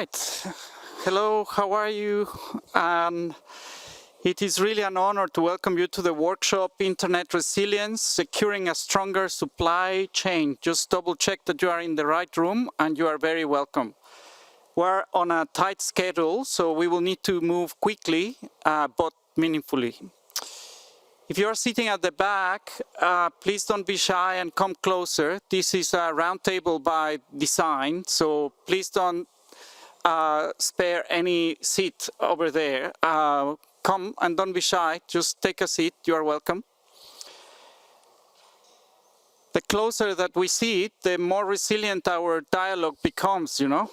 right. Hello, how are you? It is really an honor to welcome you to the workshop, Internet Resilience, Securing a Stronger Supply Chain. Just double check that you are in the right room and you are very welcome. We're on a tight schedule, so we will need to move quickly, but meaningfully. If you are sitting at the back, please don't be shy and come closer. This is a roundtable by design, so please don't spare any seat over there. Come and don't be shy, just take a seat, you are welcome. The closer that we sit, the more resilient our dialogue becomes, you know?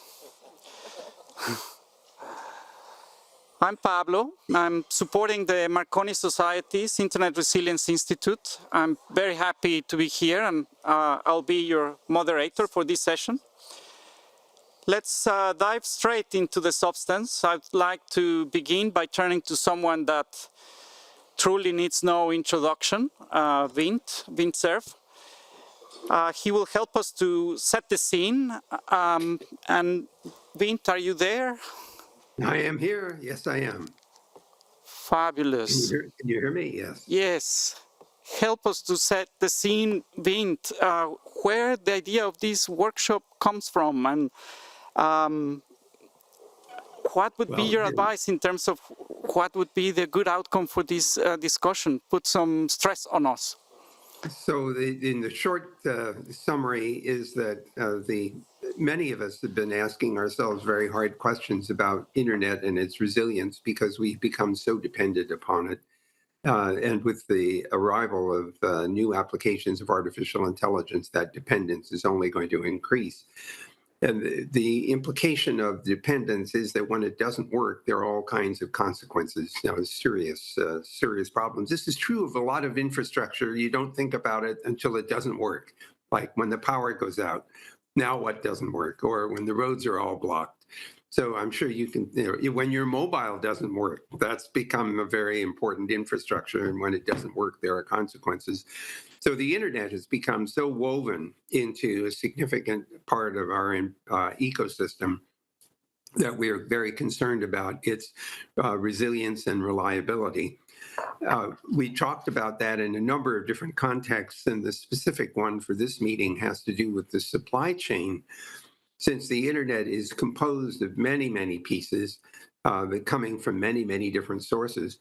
I'm Pablo. I'm supporting the Marconi Society's Internet Resilience Institute. I'm very happy to be here, and I'll be your moderator for this session. Let's dive straight into the substance. I'd like to begin by turning to someone that truly needs no introduction, Vint Cerf. He will help us to set the scene. And Vint, are you there? I am here. Yes, I am. Fabulous. Can you hear me? Yes. Yes. Help us to set the scene, Vint, where the idea of this workshop comes from, and what would be your advice in terms of what would be the good outcome for this discussion? Put some stress on us. So in the short summary is that many of us have been asking ourselves very hard questions about internet and its resilience because we've become so dependent upon it. And with the arrival of new applications of artificial intelligence, that dependence is only going to increase. And the implication of dependence is that when it doesn't work, there are all kinds of consequences, serious problems. This is true of a lot of infrastructure. You don't think about it until it doesn't work, like when the power goes out. Now what doesn't work, or when the roads are all blocked. So I'm sure you can, when your mobile doesn't work, that's become a very important infrastructure. And when it doesn't work, there are consequences. So the internet has become so woven into a significant part of our ecosystem that we are very concerned about its resilience and reliability. We talked about that in a number of different contexts, and the specific one for this meeting has to do with the supply chain. Since the internet is composed of many, many pieces coming from many, many different sources,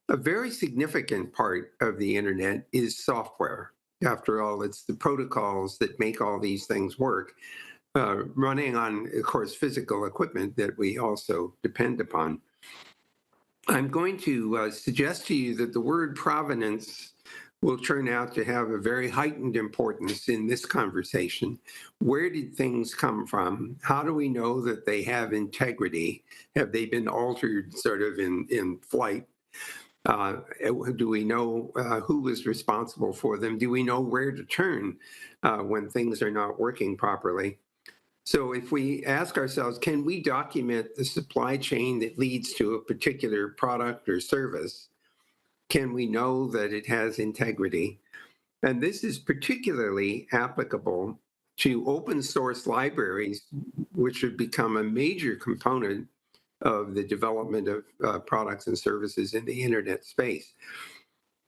a very significant part of the internet is software. After all, it's the protocols that make all these things work, running on, of course, physical equipment that we also depend upon. I'm going to suggest to you that the word provenance will turn out to have a very heightened importance in this conversation. Where did things come from? How do we know that they have integrity? Have they been altered sort of in flight? Do we know who was responsible for them? Do we know where to turn when things are not working properly? So if we ask ourselves, can we document the supply chain that leads to a particular product or service? Can we know that it has integrity? And this is particularly applicable to open source libraries, which have become a major component of the development of products and services in the internet space.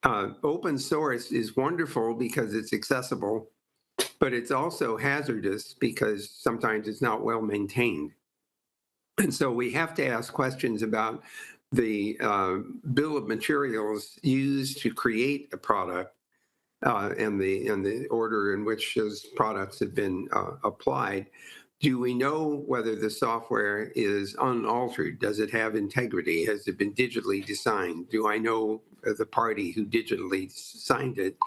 Open source is wonderful because it's accessible, but it's also hazardous because sometimes it's not well maintained. And so we have to ask questions about the bill of materials used to create a product and the order in which those products have been applied. Do we know whether the software is unaltered? Does it have integrity? Has it been digitally designed? Do I know the party who digitally signed it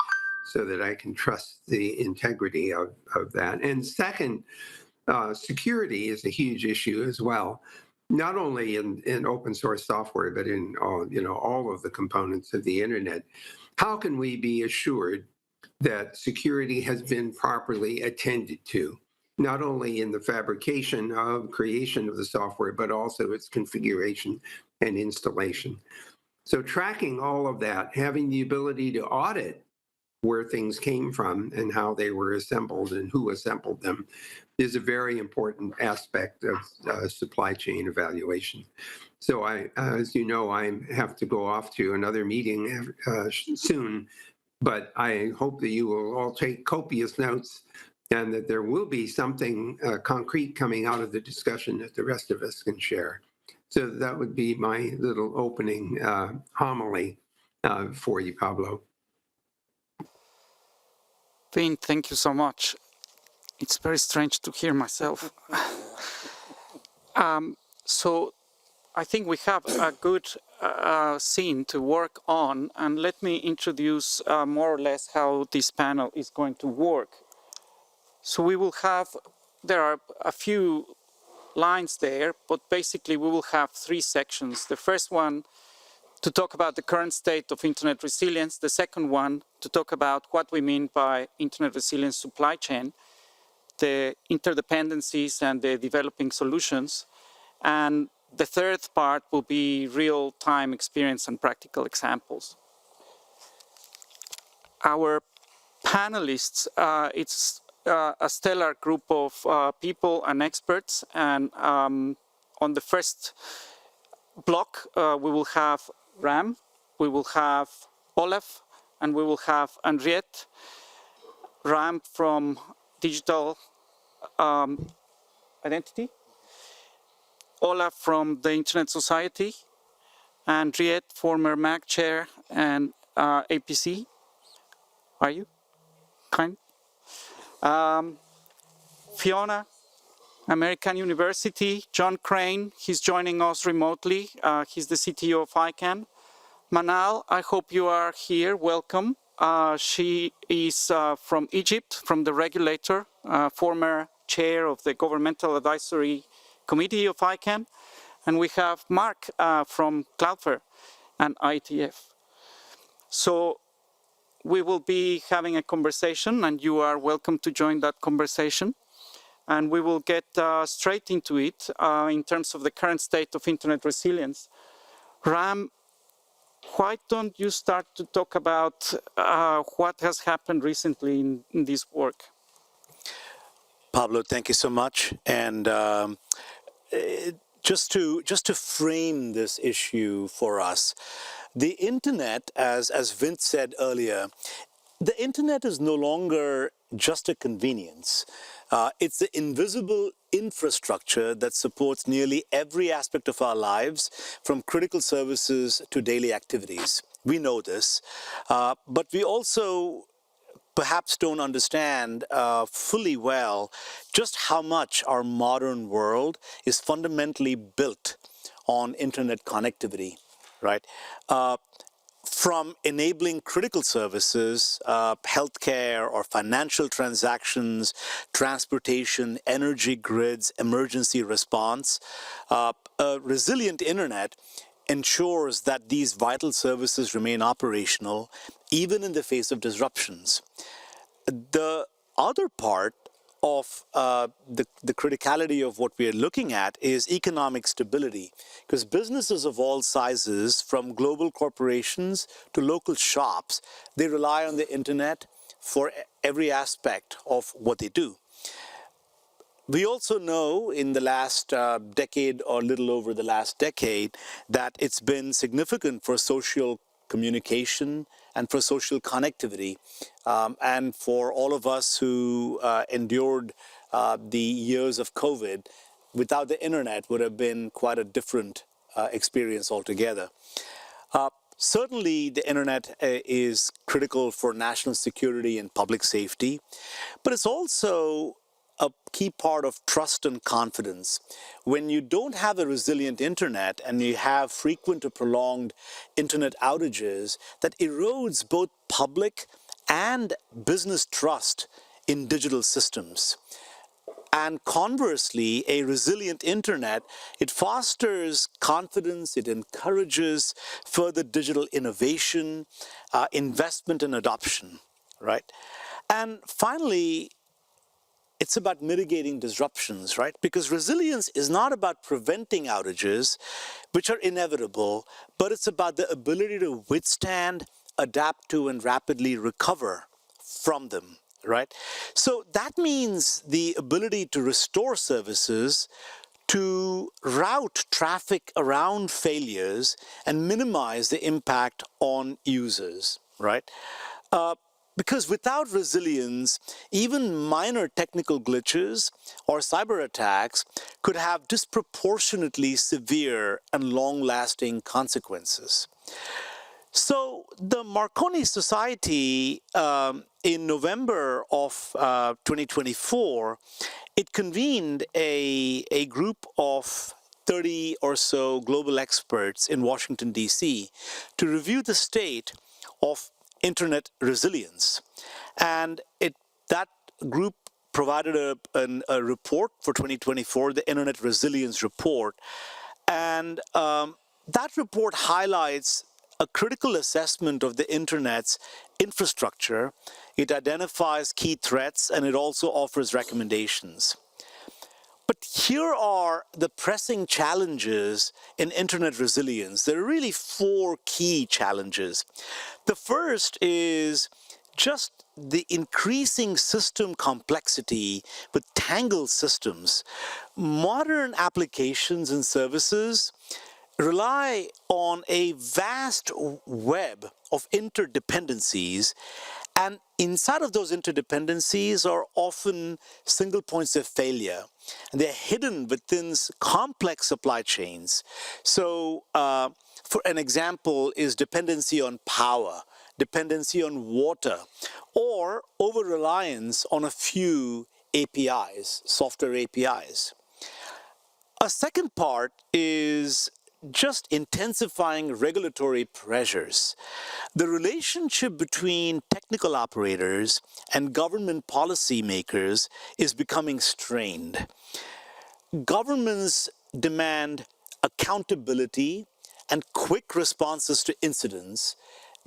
so that I can trust the integrity of that? And second, security is a huge issue as well, not only in open source software, but in all of the components of the internet. How can we be assured that security has been properly attended to, not only in the fabrication of creation of the software, but also its configuration and installation? So tracking all of that, having the ability to audit where things came from and how they were assembled and who assembled them is a very important aspect of supply chain evaluation. So as you know, I have to go off to another meeting soon, but I hope that you will all take copious notes and that there will be something concrete coming out of the discussion that the rest of us can share. So that would be my little opening homily for you, Pablo. Finn, thank you so much. It's very strange to hear myself. So I think we have a good scene to work on, and let me introduce more or less how this panel is going to work. So we will have, there are a few lines there, but basically we will have three sections. The first one to talk about the current state of internet resilience. The second one to talk about what we mean by internet resilience supply chain, the interdependencies and the developing solutions. And the third part will be real-time experience and practical examples. Our panelists, it's a stellar group of people and experts. And on the first block, we will have Ram, we will have Olaf, and we will have Henriette. Ram from Digital Identity, Olaf from the Internet Society, and Henriette, former MAC chair and APC. Are you? Kind? Fiona, American University. John Crane, he's joining us remotely. He's the CTO of ICANN. Manal, I hope you are here. Welcome. She is from Egypt, from the regulator, former chair of the Governmental Advisory Committee of ICANN. And we have Mark from Cloudflare and IETF. So we will be having a conversation, and you are welcome to join that conversation. And we will get straight into it in terms of the current state of internet resilience. Ram, why don't you start to talk about what has happened recently in this work? Pablo, thank you so much. And just to frame this issue for us, the internet, as Vince said earlier, the internet is no longer just a convenience. It's the invisible infrastructure that supports nearly every aspect of our lives, from critical services to daily activities. We know this, but we also perhaps don't understand fully well just how much our modern world is fundamentally built on internet connectivity, right? From enabling critical services, healthcare or financial transactions, transportation, energy grids, emergency response, a resilient internet ensures that these vital services remain operational even in the face of disruptions. The other part of the criticality of what we are looking at is economic stability, because businesses of all sizes, from global corporations to local shops, they rely on the internet for every aspect of what they do. We also know in the last decade, or little over the last decade, that it's been significant for social communication and for social connectivity, and for all of us who endured the years of COVID. Without the internet would have been quite a different experience altogether. Certainly, the internet is critical for national security and public safety, but it's also a key part of trust and confidence. When you don't have a resilient internet and you have frequent or prolonged internet outages, that erodes both public and business trust in digital systems. And conversely, a resilient internet, it fosters confidence, it encourages further digital innovation, investment and adoption, right? And finally, it's about mitigating disruptions, right? Because resilience is not about preventing outages, which are inevitable, but it's about the ability to withstand, adapt to, and rapidly recover from them, right? So that means the ability to restore services, to route traffic around failures and minimize the impact on users, right? Because without resilience, even minor technical glitches or cyber attacks could have disproportionately severe and long-lasting consequences. So the Marconi Society, in November of 2024, it convened a group of 30 or so global experts in Washington, D.C. to review the state of internet resilience. And that group provided a report for 2024, the Internet Resilience Report. And that report highlights a critical assessment of the Internet's infrastructure. It identifies key threats, and it also offers recommendations. But here are the pressing challenges in internet resilience. There are really 4 key challenges. The first is just the increasing system complexity with tangled systems. Modern applications and services rely on a vast web of interdependencies, and inside of those interdependencies are often single points of failure. And they're hidden within complex supply chains. So, for an example is dependency on power, dependency on water, or over-reliance on a few APIs, software APIs. A second part is just intensifying regulatory pressures. The relationship between technical operators and government policymakers is becoming strained. Governments demand accountability and quick responses to incidents,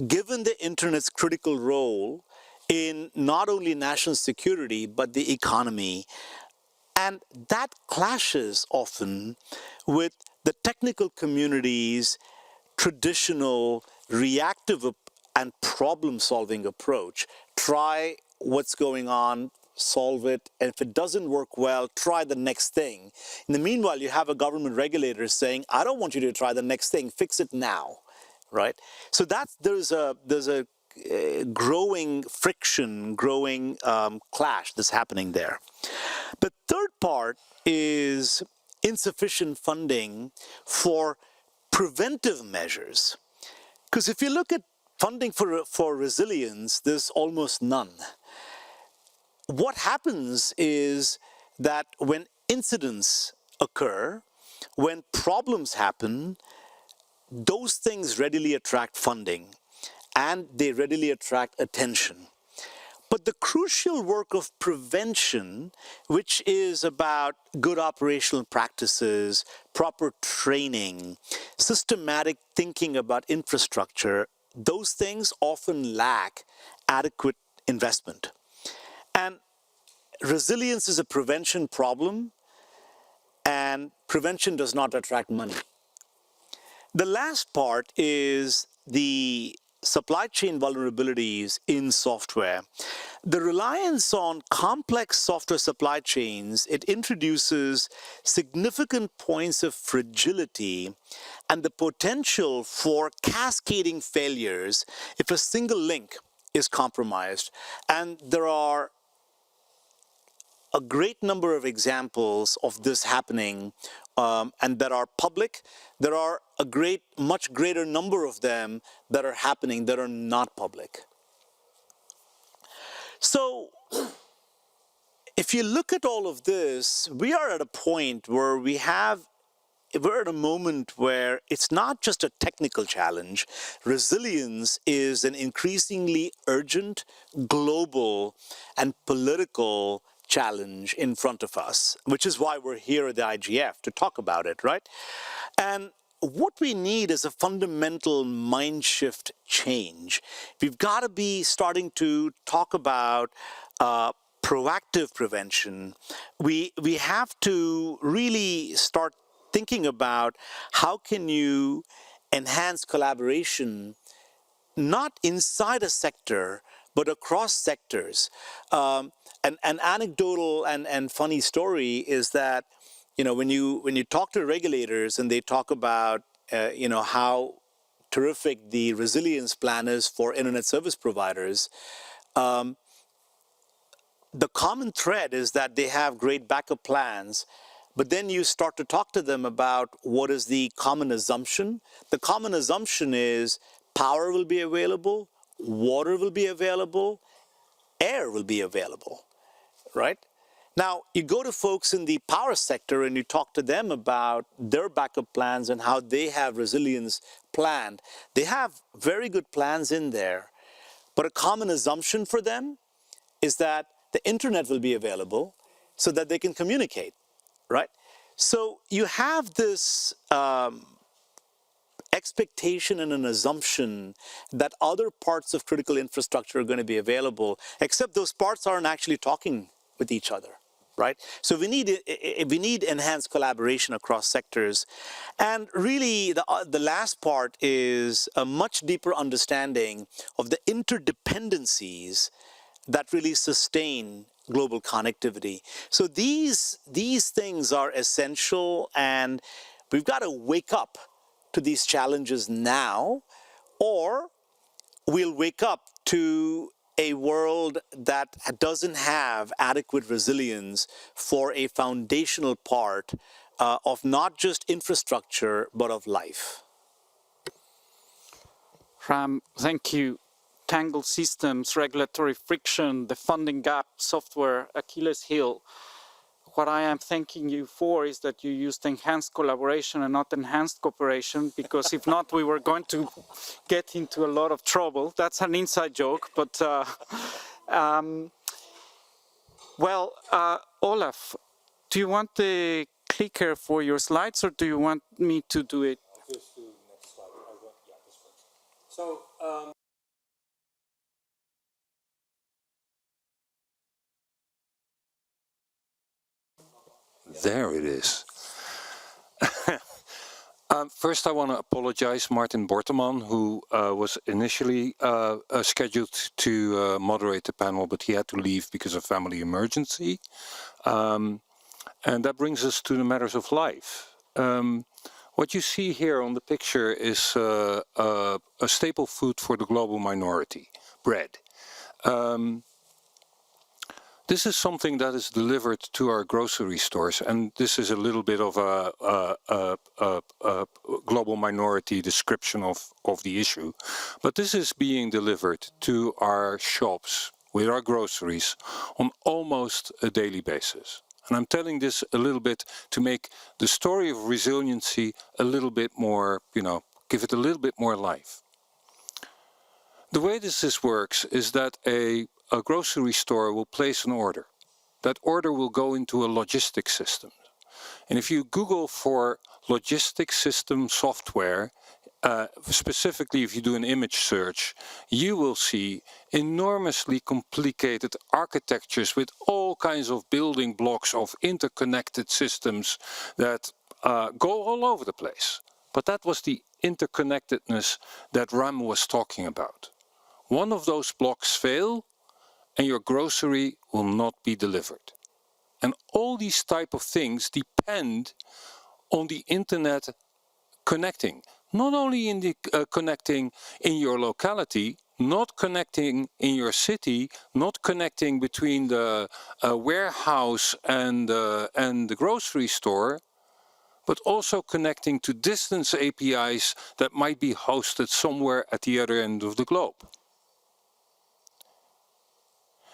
given the Internet's critical role in not only national security, but the economy. And that clashes often with the technical community's traditional reactive and problem-solving approach. Try what's going on, solve it, and if it doesn't work well, try the next thing. In the meanwhile, you have a government regulator saying, I don't want you to try the next thing, fix it now, right? So there's a growing friction, growing clash that's happening there. The third part is insufficient funding for preventive measures. Because if you look at funding for resilience, there's almost none. What happens is that when incidents occur, when problems happen, those things readily attract funding and they readily attract attention. But the crucial work of prevention, which is about good operational practices, proper training, systematic thinking about infrastructure, those things often lack adequate investment. And resilience is a prevention problem, and prevention does not attract money. The last part is the supply chain vulnerabilities in software. The reliance on complex software supply chains, it introduces significant points of fragility and the potential for cascading failures if a single link is compromised. And there are a great number of examples of this happening and that are public. There are much greater number of them that are happening that are not public. So if you look at all of this, we are at a point where we're at a moment where it's not just a technical challenge. Resilience is an increasingly urgent, global, and political challenge in front of us, which is why we're here at the IGF to talk about it, right? And what we need is a fundamental mind shift change. We've got to be starting to talk about proactive prevention. We have to really start thinking about how can you enhance collaboration, not inside a sector, but across sectors. An anecdotal and funny story is that, when you talk to regulators and they talk about, how terrific the resilience plan is for internet service providers, the common thread is that they have great backup plans, but then you start to talk to them about what is the common assumption. The common assumption is power will be available, water will be available, air will be available, right? Now, you go to folks in the power sector and you talk to them about their backup plans and how they have resilience planned. They have very good plans in there, but a common assumption for them is that the internet will be available so that they can communicate, right? So you have this expectation and an assumption that other parts of critical infrastructure are going to be available, except those parts aren't actually talking with each other, right? So we need enhanced collaboration across sectors. And really, the last part is a much deeper understanding of the interdependencies that really sustain global connectivity. So these things are essential, and we've got to wake up to these challenges now, or we'll wake up to a world that doesn't have adequate resilience for a foundational part of not just infrastructure, but of life. Ram, thank you. Tangled systems, regulatory friction, the funding gap, software, Achilles heel. What I am thanking you for is that you used enhanced collaboration and not enhanced cooperation, because if not, we were going to get into a lot of trouble. That's an inside joke, but Olaf, do you want the clicker for your slides, or do you want me to do it? Just do the next slide. This one. So, there it is. First, I want to apologize, Martin Borteman, who was initially scheduled to moderate the panel, but he had to leave because of family emergency. And that brings us to the matters of life. What you see here on the picture is a staple food for the global minority, bread. This is something that is delivered to our grocery stores, and this is a little bit of a global minority description of the issue. But this is being delivered to our shops with our groceries on almost a daily basis. And I'm telling this a little bit to make the story of resiliency a little bit more, give it a little bit more life. The way this works is that a grocery store will place an order. That order will go into a logistics system. And if you Google for logistics system software, specifically if you do an image search, you will see enormously complicated architectures with all kinds of building blocks of interconnected systems that go all over the place. But that was the interconnectedness that Ram was talking about. One of those blocks fail, and your grocery will not be delivered. And all these type of things depend on the internet connecting. Not only in the connecting in your locality, not connecting in your city, not connecting between the warehouse and the grocery store, but also connecting to distance APIs that might be hosted somewhere at the other end of the globe.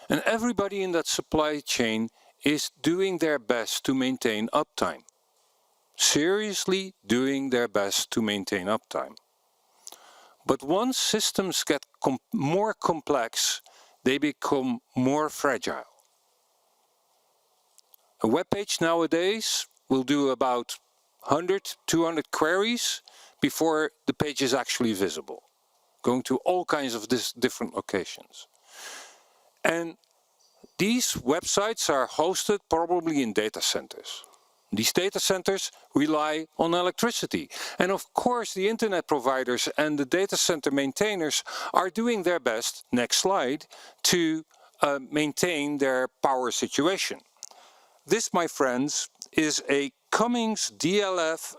And everybody in that supply chain is doing their best to maintain uptime. Seriously doing their best to maintain uptime. But once systems get more complex, they become more fragile. A web page nowadays will do about 100, 200 queries before the page is actually visible, going to all kinds of different locations. And these websites are hosted probably in data centers. These data centers rely on electricity. And of course, the internet providers and the data center maintainers are doing their best, next slide, to maintain their power situation. This, my friends, is a Cummins DFLE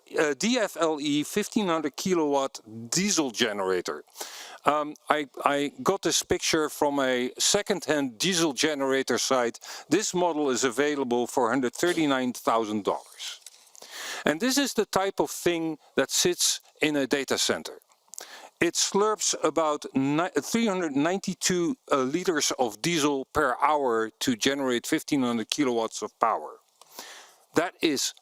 1500 kilowatt diesel generator. I got this picture from a second-hand diesel generator site. This model is available for $139,000. And this is the type of thing that sits in a data center. It slurps about 392 liters of diesel per hour to generate 1500 kilowatts of power. That is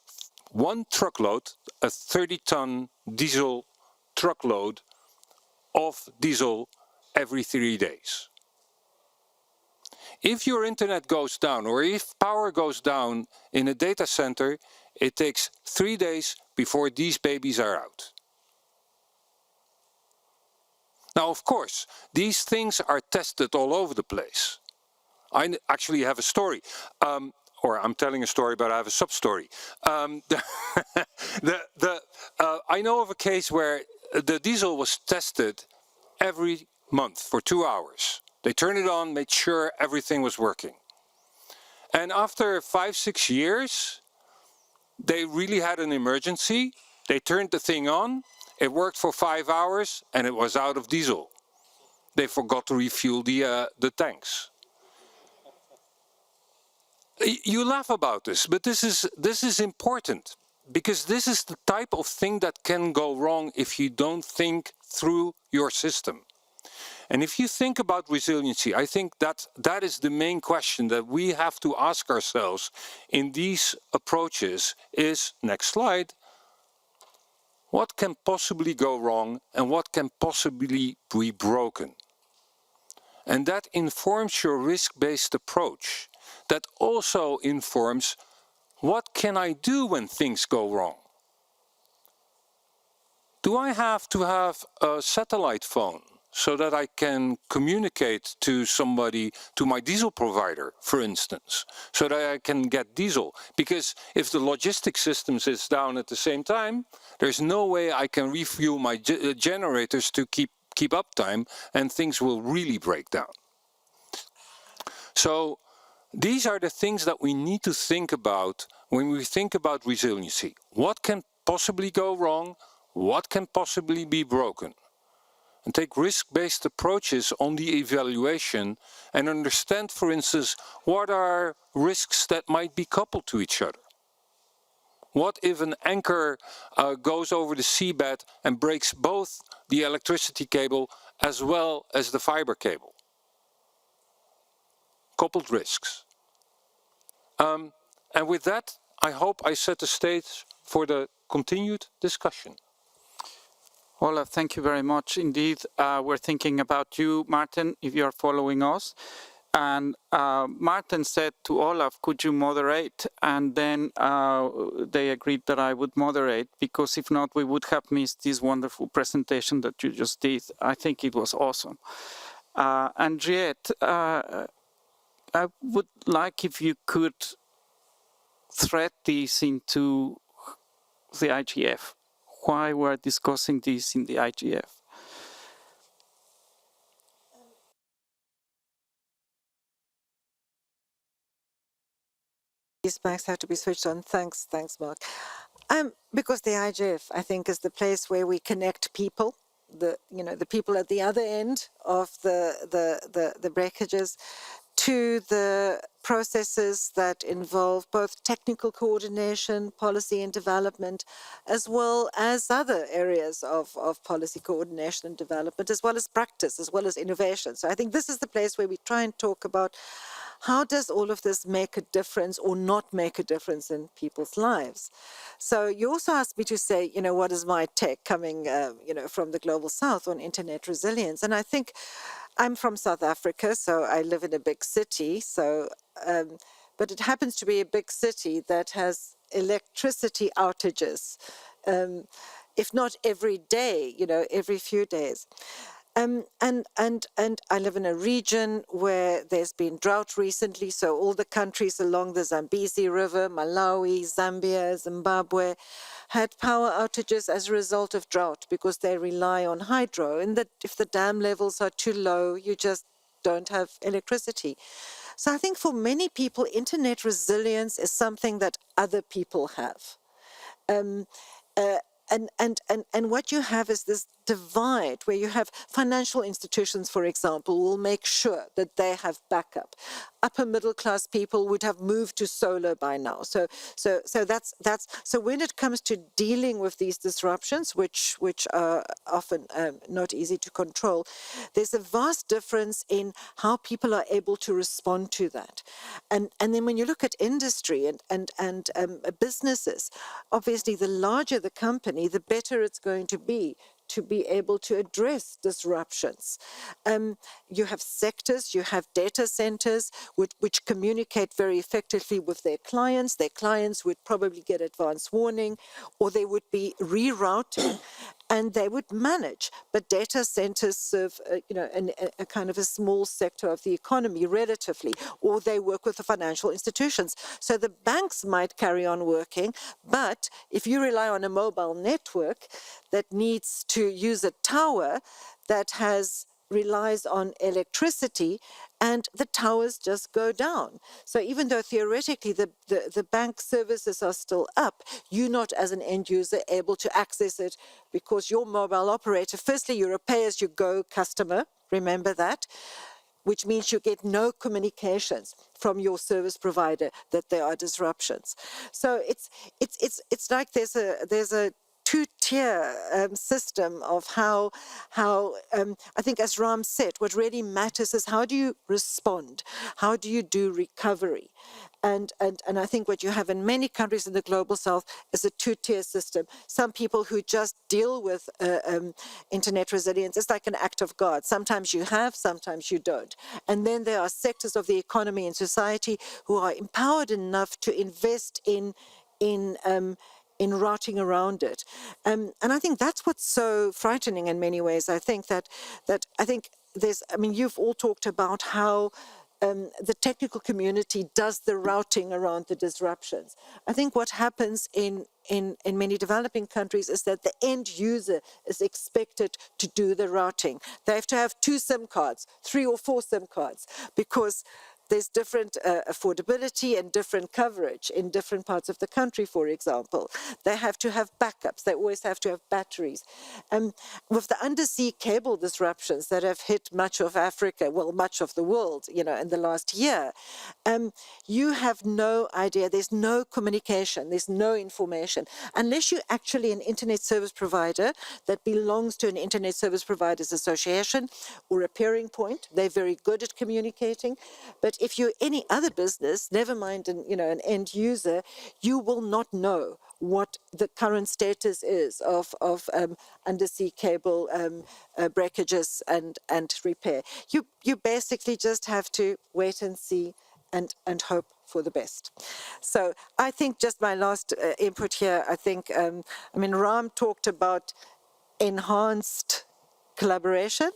one truckload, a 30-ton diesel truckload of diesel every 3 days. If your internet goes down, or if power goes down in a data center, it takes 3 days before these babies are out. Now, of course, these things are tested all over the place. I actually have a story, or I'm telling a story, but I have a sub-story. I know of a case where the diesel was tested every month for 2 hours. They turned it on, made sure everything was working. And after 5-6 years, they really had an emergency. They turned the thing on, it worked for 5 hours, and it was out of diesel. They forgot to refuel the tanks. You laugh about this, but this is important, because this is the type of thing that can go wrong if you don't think through your system. And if you think about resiliency, I think that is the main question that we have to ask ourselves in these approaches is, next slide, what can possibly go wrong and what can possibly be broken? And that informs your risk-based approach. That also informs what can I do when things go wrong? Do I have to have a satellite phone so that I can communicate to somebody, to my diesel provider, for instance, so that I can get diesel? Because if the logistics systems is down at the same time, there's no way I can refuel my generators to keep uptime, and things will really break down. So these are the things that we need to think about when we think about resiliency. What can possibly go wrong? What can possibly be broken? And take risk-based approaches on the evaluation and understand, for instance, what are risks that might be coupled to each other? What if an anchor goes over the seabed and breaks both the electricity cable as well as the fiber cable? Coupled risks. And with that, I hope I set the stage for the continued discussion. Olaf, thank you very much indeed. We're thinking about you, Martin, if you are following us. And Martin said to Olaf, could you moderate? And then they agreed that I would moderate, because if not, we would have missed this wonderful presentation that you just did. I think it was awesome. Henriette, I would like if you could thread this into the IGF. Why we're discussing this in the IGF? These mics have to be switched on. Thanks, Mark. Because the IGF, I think, is the place where we connect people, the people at the other end of the breakages, to the processes that involve both technical coordination, policy and development, as well as other areas of policy coordination and development, as well as practice, as well as innovation. So I think this is the place where we try and talk about how does all of this make a difference or not make a difference in people's lives. So you also asked me to say, what is my take coming, from the Global South on internet resilience? And I think I'm from South Africa, so I live in a big city. So, but it happens to be a big city that has electricity outages, if not every day, every few days. And I live in a region where there's been drought recently, so all the countries along the Zambezi River, Malawi, Zambia, Zimbabwe, had power outages as a result of drought because they rely on hydro, and that if the dam levels are too low, you just don't have electricity. So I think for many people, internet resilience is something that other people have. Um, uh, and what you have is this divide where you have financial institutions, for example, will make sure that they have backup. Upper middle class people would have moved to solar by now. So when it comes to dealing with these disruptions, which are often not easy to control, there's a vast difference in how people are able to respond to that. And then when you look at industry and businesses, obviously the larger the company, the better it's going to be able to address disruptions. You have sectors, you have data centers which communicate very effectively with their clients. Their clients would probably get advance warning, or they would be rerouting and they would manage. But data centers serve, a kind of a small sector of the economy relatively, or they work with the financial institutions. So the banks might carry on working, but if you rely on a mobile network that needs to use a tower that relies on electricity, and the towers just go down. So even though theoretically the bank services are still up, you're not as an end user able to access it because your mobile operator, firstly, you're a pay-as-you-go customer, remember that, which means you get no communications from your service provider that there are disruptions. So it's like there's a two-tier system of how I think, as Ram said, what really matters is how do you respond? How do you do recovery? And I think what you have in many countries in the global south is a two-tier system. Some people who just deal with internet resilience, it's like an act of God. Sometimes you have, sometimes you don't. And then there are sectors of the economy and society who are empowered enough to invest in routing around it. And I think that's what's so frightening in many ways. I think that I think you've all talked about how the technical community does the routing around the disruptions. I think what happens in many developing countries is that the end user is expected to do the routing. They have to have 2 SIM cards, 3 or 4 SIM cards, because there's different affordability and different coverage in different parts of the country, for example. They have to have backups. They always have to have batteries. With the undersea cable disruptions that have hit much of Africa, well, much of the world, in the last year, you have no idea. There's no communication. There's no information. Unless you're actually an internet service provider that belongs to an internet service providers association or a peering point, they're very good at communicating. But if you're any other business, never mind an end user, you will not know what the current status is of undersea cable breakages and repair. You basically just have to wait and see and hope for the best. So I think just my last input here, I think, Ram talked about enhanced collaboration.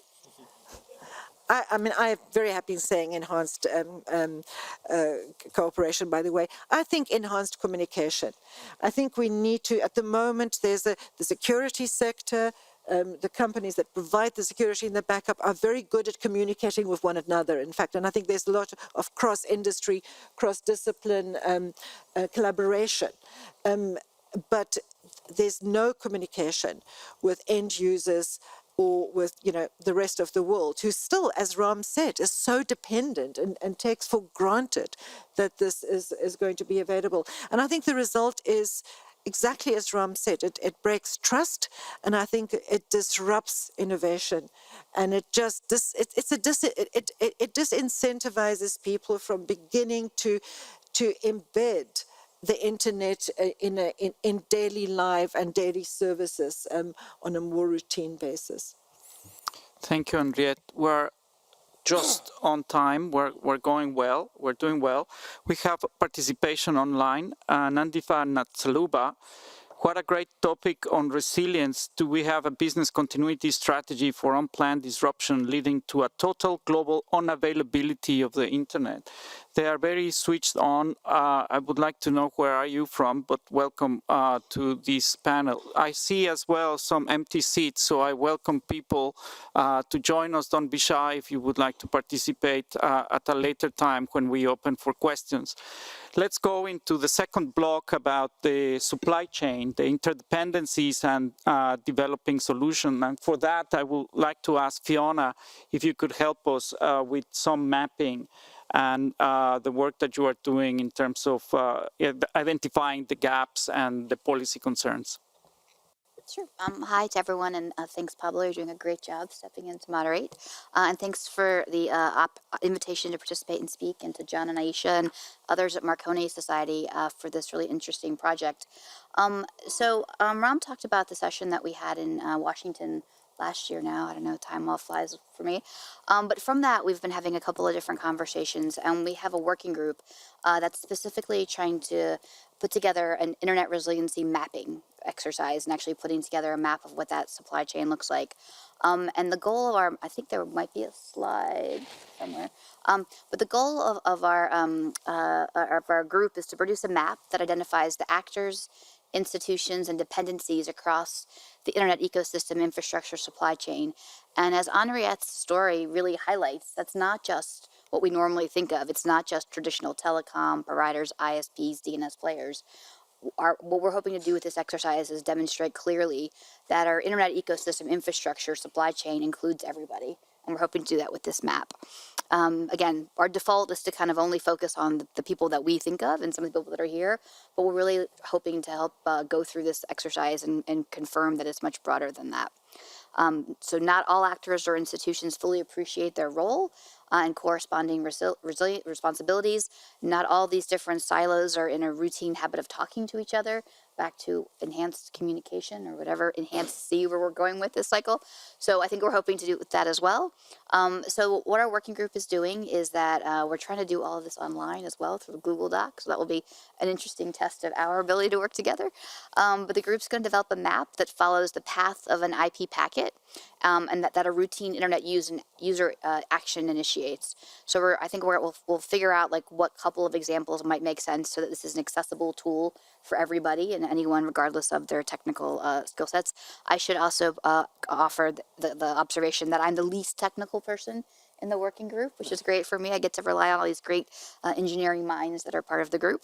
I'm very happy in saying enhanced cooperation, by the way. I think enhanced communication. I think we need to, at the moment, there's the security sector, the companies that provide the security and the backup are very good at communicating with one another, in fact, and I think there's a lot of cross-industry, cross-discipline collaboration. But there's no communication with end users or with the rest of the world, who still, as Ram said, is so dependent and takes for granted that this is going to be available. And I think the result is exactly as Ram said, it breaks trust, and I think it disrupts innovation, and it disincentivizes people from beginning to embed the internet in daily life and daily services on a more routine basis. Thank you, Henriette. We're just on time. We're going well. We're doing well. We have participation online. Nandifa Natsaluba, What a great topic on resilience. Do we have a business continuity strategy for unplanned disruption leading to a total global unavailability of the internet? They are very switched on. I would like to know where are you from, but welcome to this panel. I see as well some empty seats, so I welcome people to join us. Don't be shy if you would like to participate at a later time when we open for questions. Let's go into the second block about the supply chain, the interdependencies and developing solutions. And for that, I would like to ask Fiona if you could help us with some mapping and the work that you are doing in terms of identifying the gaps and the policy concerns. Sure. Hi to everyone, and thanks, Pablo. You're doing a great job stepping in to moderate. And thanks for the invitation to participate and speak, and to John and Aisha and others at Marconi Society for this really interesting project. Ram talked about the session that we had in Washington last year now. I don't know, time all flies for me. But from that, we've been having a couple of different conversations, and we have a working group that's specifically trying to put together an internet resiliency mapping exercise and actually putting together a map of what that supply chain looks like. And the goal of our, I think there might be a slide somewhere, but the goal of our group is to produce a map that identifies the actors, institutions, and dependencies across the internet ecosystem infrastructure supply chain. And as Henriette's story really highlights, that's not just what we normally think of. It's not just traditional telecom providers, ISPs, DNS players. What we're hoping to do with this exercise is demonstrate clearly that our internet ecosystem infrastructure supply chain includes everybody. And we're hoping to do that with this map. Again, our default is to kind of only focus on the people that we think of and some of the people that are here, but we're really hoping to help go through this exercise and confirm that it's much broader than that. So not all actors or institutions fully appreciate their role and corresponding resilient responsibilities. Not all these different silos are in a routine habit of talking to each other, back to enhanced communication or whatever enhanced C where we're going with this cycle. So I think we're hoping to do that as well. So what our working group is doing is that we're trying to do all of this online as well through Google Docs. So that will be an interesting test of our ability to work together. But the group's going to develop a map that follows the path of an IP packet and that a routine internet user action initiates. So I think we'll figure out like what couple of examples might make sense so that this is an accessible tool for everybody and anyone regardless of their technical skill sets. I should also offer the observation that I'm the least technical person in the working group, which is great for me. I get to rely on all these great engineering minds that are part of the group.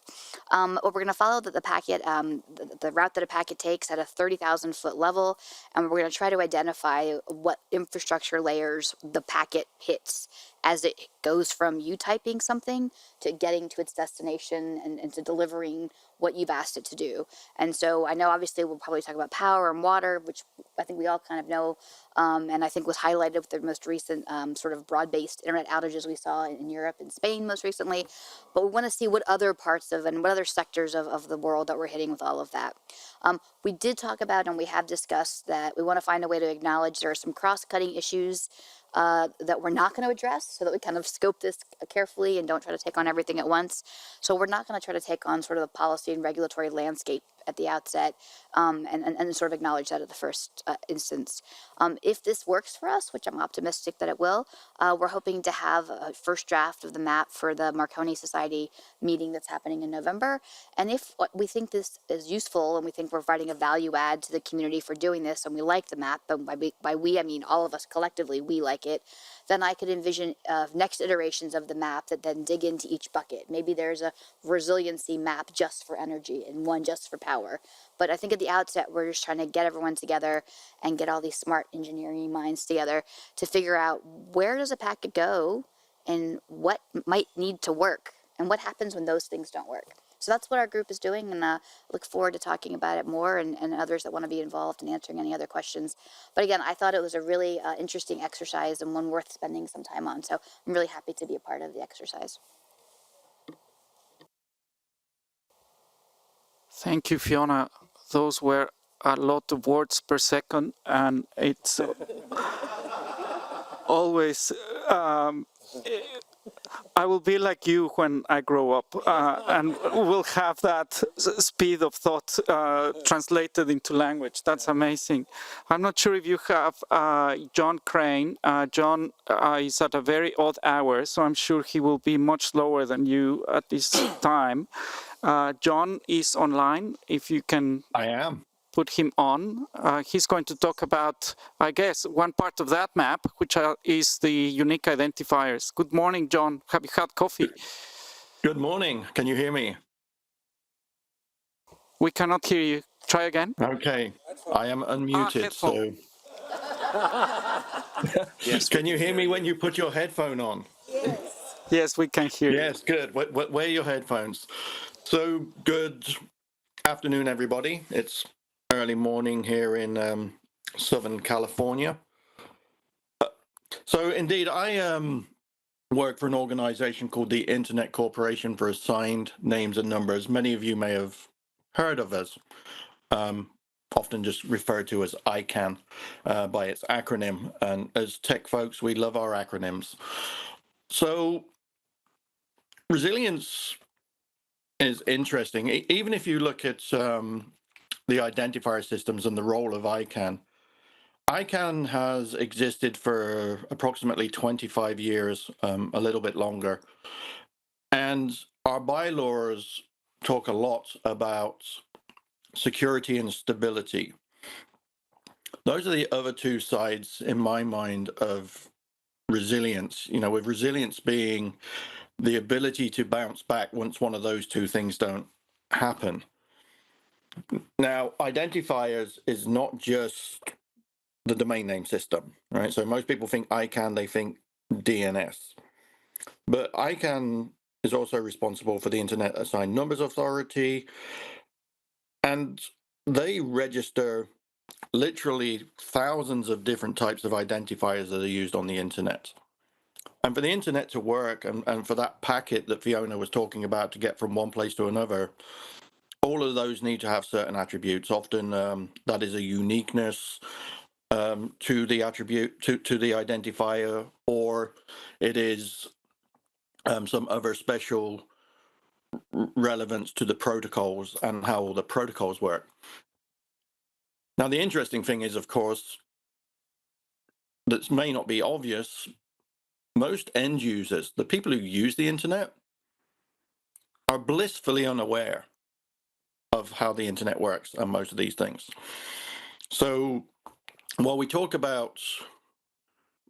But we're going to follow the packet, the route that a packet takes at a 30,000 foot level, and we're going to try to identify what infrastructure layers the packet hits as it goes from you typing something to getting to its destination and to delivering what you've asked it to do. And so I know obviously we'll probably talk about power and water, which I think we all kind of know, and I think was highlighted with the most recent sort of broad-based internet outages we saw in Europe and Spain most recently. But we want to see what other parts of and what other sectors of the world that we're hitting with all of that. We did talk about and we have discussed that we want to find a way to acknowledge there are some cross-cutting issues that we're not going to address, so that we kind of scope this carefully and don't try to take on everything at once. So we're not going to try to take on sort of the policy and regulatory landscape at the outset and sort of acknowledge that at the first instance. If this works for us, which I'm optimistic that it will, we're hoping to have a first draft of the map for the Marconi Society meeting that's happening in November. And if we think this is useful and we think we're providing a value add to the community for doing this and we like the map, but by we I mean all of us collectively, we like it, then I could envision next iterations of the map that then dig into each bucket. Maybe there's a resiliency map just for energy and one just for power. But I think at the outset, we're just trying to get everyone together and get all these smart engineering minds together to figure out where does a packet go and what might need to work and what happens when those things don't work. So that's what our group is doing, and I look forward to talking about it more and others that want to be involved and answering any other questions. But again, I thought it was a really interesting exercise and one worth spending some time on. So I'm really happy to be a part of the exercise. Thank you, Fiona. Those were a lot of words per second, and it's always I will be like you when I grow up, and will have that speed of thought translated into language. That's amazing. I'm not sure if you have John Crane. John is at a very odd hour, so I'm sure he will be much slower than you at this time. John is online. If you can I am. put him on. He's going to talk about, I guess, one part of that map, which is the unique identifiers. Good morning, John. Have you had coffee? Good morning. Can you hear me? We cannot hear you. Try again. Okay. I am unmuted, so. Yes. Can you hear me when you put your headphone on? Yes, we can hear you. Yes, good. Wear your headphones. So, good afternoon, everybody. It's early morning here in Southern California. So, indeed, I work for an organization called the Internet Corporation for Assigned Names and Numbers. Many of you may have heard of us, often just referred to as ICANN by its acronym. And as tech folks, we love our acronyms. So resilience is interesting. Even if you look at the identifier systems and the role of ICANN, ICANN has existed for approximately 25 years, a little bit longer. And our bylaws talk a lot about security and stability. Those are the other two sides, in my mind, of resilience. You know, with resilience being the ability to bounce back once one of those two things don't happen. Now, identifiers is not just the domain name system, right? So most people think ICANN, they think DNS. But ICANN is also responsible for the Internet Assigned Numbers Authority, and they register literally thousands of different types of identifiers that are used on the internet. And for the internet to work, and for that packet that Fiona was talking about to get from one place to another, all of those need to have certain attributes. Often that is a uniqueness to the attribute, to the identifier, or it is some other special relevance to the protocols and how all the protocols work. Now, the interesting thing is, of course, that may not be obvious, most end users, the people who use the internet, are blissfully unaware of how the internet works and most of these things. So while we talk about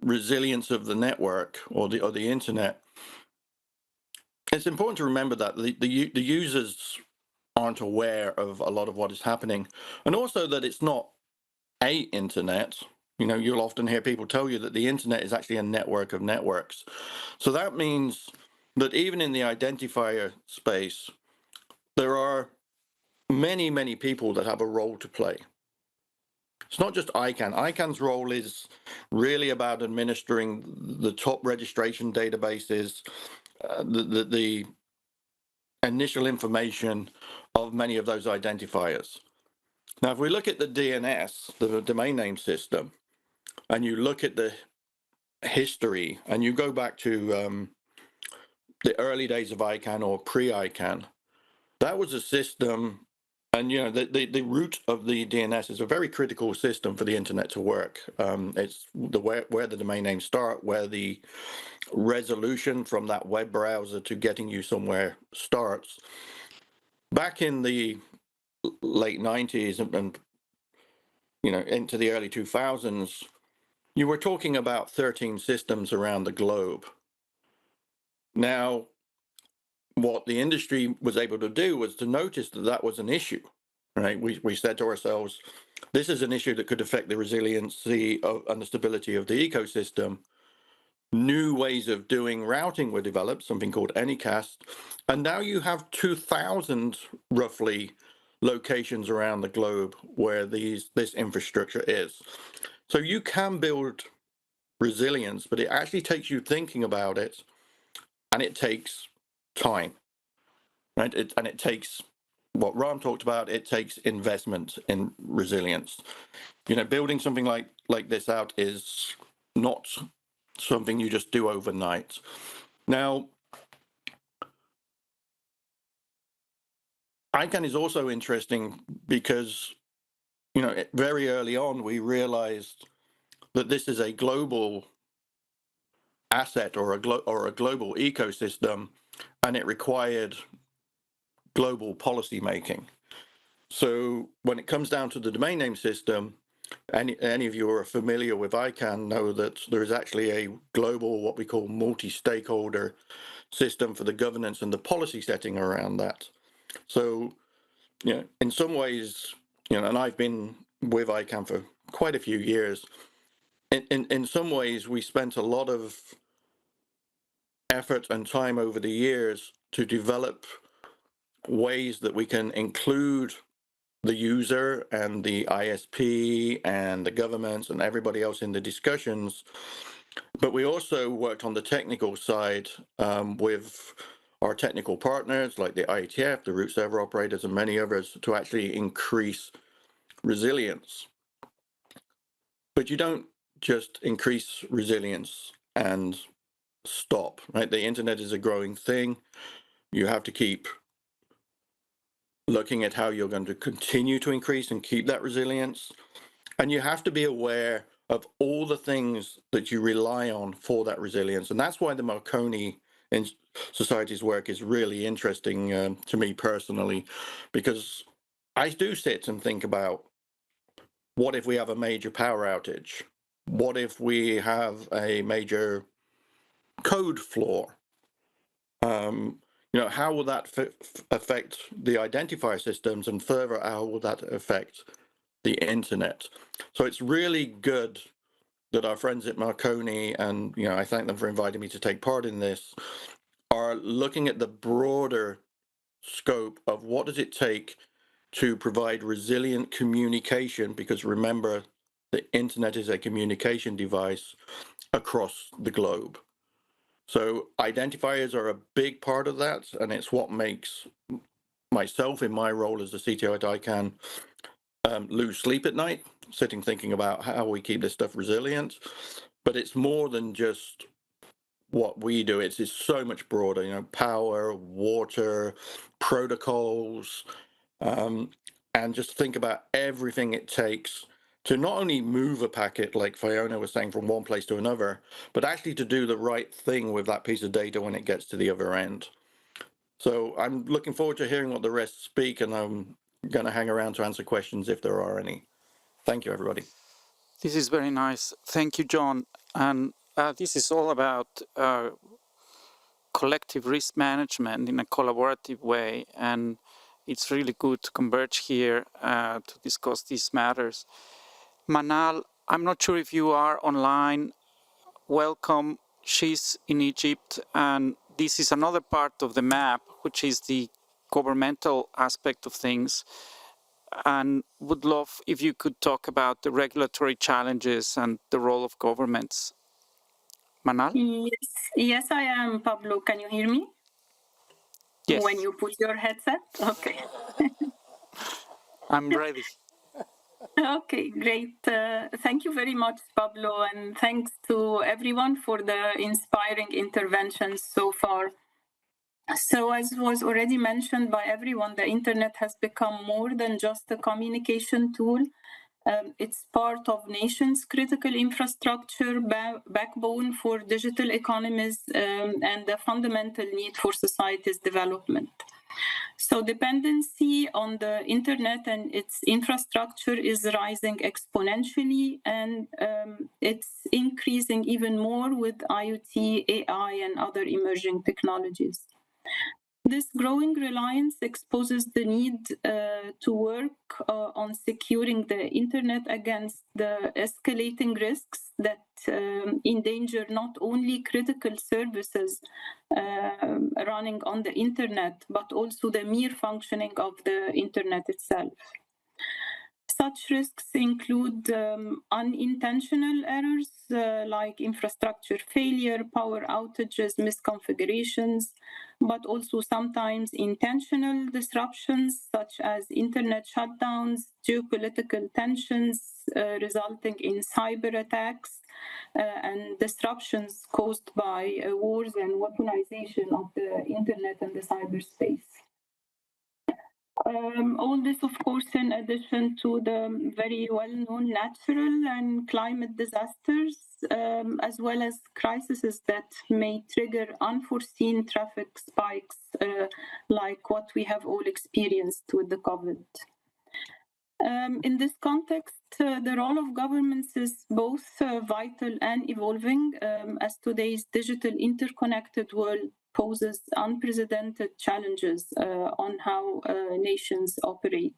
resilience of the network or the internet, it's important to remember that the users aren't aware of a lot of what is happening, and also that it's not a internet. You know, you'll often hear people tell you that the internet is actually a network of networks. So that means that even in the identifier space, there are many, many people that have a role to play. It's not just ICANN. ICANN's role is really about administering the top registration databases, the initial information of many of those identifiers. Now, if we look at the DNS, the domain name system, and you look at the history, and you go back to the early days of ICANN or pre-ICANN, that was a system, and you know the root of the DNS is a very critical system for the internet to work. It's where the domain names start, where the resolution from that web browser to getting you somewhere starts. Back in the late 90s and you know into the early 2000s, you were talking about 13 systems around the globe. Now, what the industry was able to do was to notice that that was an issue, right? We said to ourselves, this is an issue that could affect the resiliency and the stability of the ecosystem. New ways of doing routing were developed, something called Anycast, and now you have 2,000 roughly locations around the globe where this infrastructure is. So you can build resilience, but it actually takes you thinking about it, and it takes time, right? And it takes what Ram talked about. It takes investment in resilience. You know, building something like this out is not something you just do overnight. Now, ICANN is also interesting because, very early on, we realized that this is a global asset or a global ecosystem, and it required global policy making. So when it comes down to the domain name system, any of you who are familiar with ICANN know that there is actually a global, what we call multi-stakeholder system for the governance and the policy setting around that. So, in some ways, and I've been with ICANN for quite a few years, in some ways we spent a lot of effort and time over the years to develop ways that we can include the user and the ISP and the governments and everybody else in the discussions. But we also worked on the technical side with our technical partners like the IETF, the root server operators, and many others to actually increase resilience. But you don't just increase resilience and stop, right? The internet is a growing thing. You have to keep looking at how you're going to continue to increase and keep that resilience. And you have to be aware of all the things that you rely on for that resilience. And that's why the Marconi Society's work is really interesting to me personally, because I do sit and think about, what if we have a major power outage? What if we have a major code flaw? How will that affect the identifier systems, and further, how will that affect the internet? So it's really good that our friends at Marconi, and I thank them for inviting me to take part in this, are looking at the broader scope of what does it take to provide resilient communication, because remember, the internet is a communication device across the globe. So identifiers are a big part of that, and it's what makes myself, in my role as the CTO at ICANN, lose sleep at night, sitting thinking about how we keep this stuff resilient. But it's more than just what we do. It's so much broader, power, water, protocols, and just think about everything it takes to not only move a packet, like Fiona was saying, from one place to another, but actually to do the right thing with that piece of data when it gets to the other end. So I'm looking forward to hearing what the rest speak, and I'm going to hang around to answer questions if there are any. Thank you, everybody. This is very nice. Thank you, John. And this is all about collective risk management in a collaborative way. And it's really good to converge here to discuss these matters. Manal, I'm not sure if you are online. Welcome. She's in Egypt, and this is another part of the map, which is the governmental aspect of things. And would love if you could talk about the regulatory challenges and the role of governments. Manal? Yes, I am, Pablo. Can you hear me? Yes. When you put your headset? Okay. I'm ready. Okay, great. Thank you very much, Pablo, and thanks to everyone for the inspiring interventions so far. So, as was already mentioned by everyone, the internet has become more than just a communication tool. It's part of nations' critical infrastructure, backbone for digital economies, and a fundamental need for society's development. So dependency on the internet and its infrastructure is rising exponentially, and it's increasing even more with IoT, AI, and other emerging technologies. This growing reliance exposes the need to work on securing the internet against the escalating risks that endanger not only critical services running on the internet, but also the mere functioning of the internet itself. Such risks include unintentional errors like infrastructure failure, power outages, misconfigurations, but also sometimes intentional disruptions such as internet shutdowns, geopolitical tensions resulting in cyber attacks, and disruptions caused by wars and weaponization of the internet and the cyberspace. All this, of course, in addition to the very well-known natural and climate disasters, as well as crises that may trigger unforeseen traffic spikes, like what we have all experienced with the COVID. In this context, the role of governments is both vital and evolving, as today's digital interconnected world poses unprecedented challenges on how nations operate.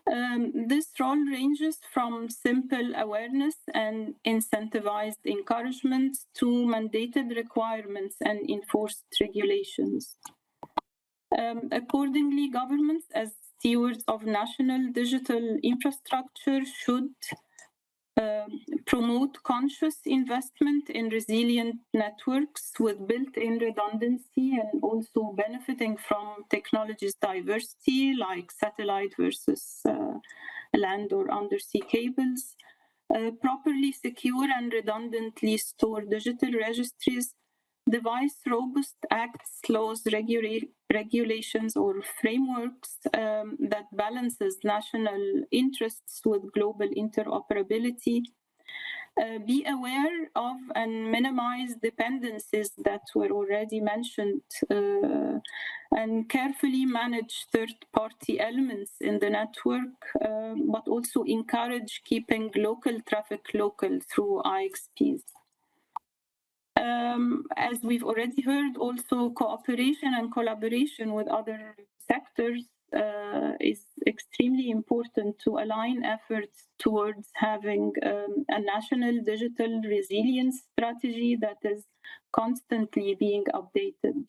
This role ranges from simple awareness and incentivized encouragement to mandated requirements and enforced regulations. Accordingly, governments, as stewards of national digital infrastructure, should promote conscious investment in resilient networks with built-in redundancy and also benefiting from technologies diversity like satellite versus land or undersea cables, properly secure and redundantly store digital registries, devise robust acts, laws, regulations, or frameworks that balances national interests with global interoperability. Be aware of and minimize dependencies that were already mentioned, and carefully manage third-party elements in the network, but also encourage keeping local traffic local through IXPs. As we've already heard, also cooperation and collaboration with other sectors is extremely important to align efforts towards having a national digital resilience strategy that is constantly being updated.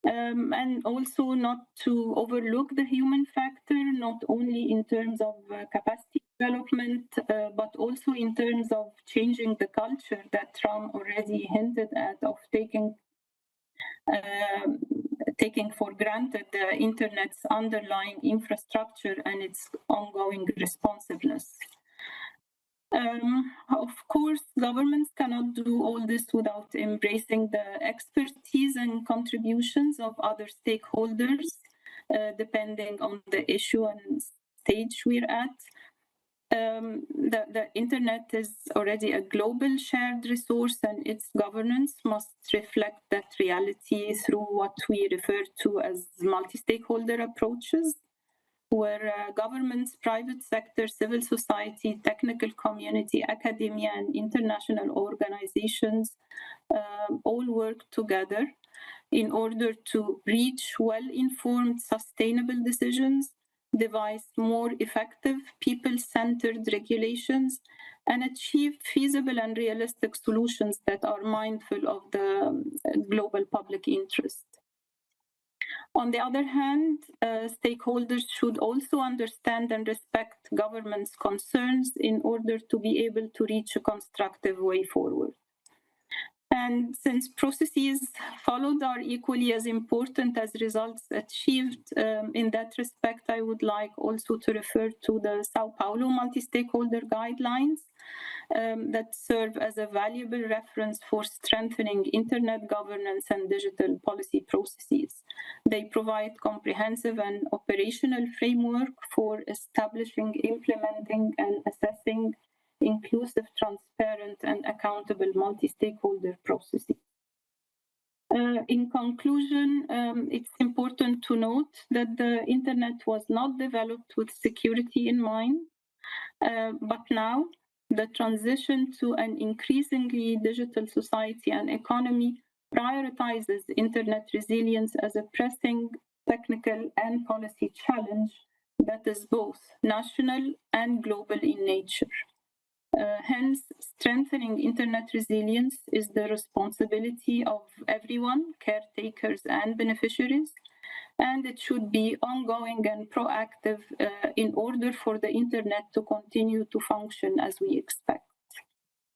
And also not to overlook the human factor, not only in terms of capacity development, but also in terms of changing the culture that Ram already hinted at, of taking for granted the internet's underlying infrastructure and its ongoing responsiveness. Of course, governments cannot do all this without embracing the expertise and contributions of other stakeholders, depending on the issue and stage we're at. The internet is already a global shared resource, and its governance must reflect that reality through what we refer to as multi-stakeholder approaches, where governments, private sector, civil society, technical community, academia, and international organizations all work together in order to reach well-informed, sustainable decisions, devise more effective, people-centered regulations, and achieve feasible and realistic solutions that are mindful of the global public interest. On the other hand, stakeholders should also understand and respect government's concerns in order to be able to reach a constructive way forward. And since processes followed are equally as important as results achieved, in that respect, I would like also to refer to the Sao Paulo multi-stakeholder guidelines that serve as a valuable reference for strengthening internet governance and digital policy processes. They provide comprehensive and operational framework for establishing, implementing, and assessing inclusive, transparent, and accountable multi-stakeholder processes. In conclusion, it's important to note that the internet was not developed with security in mind, but now the transition to an increasingly digital society and economy prioritizes internet resilience as a pressing technical and policy challenge that is both national and global in nature. Hence, strengthening internet resilience is the responsibility of everyone, caretakers and beneficiaries, and it should be ongoing and proactive in order for the internet to continue to function as we expect.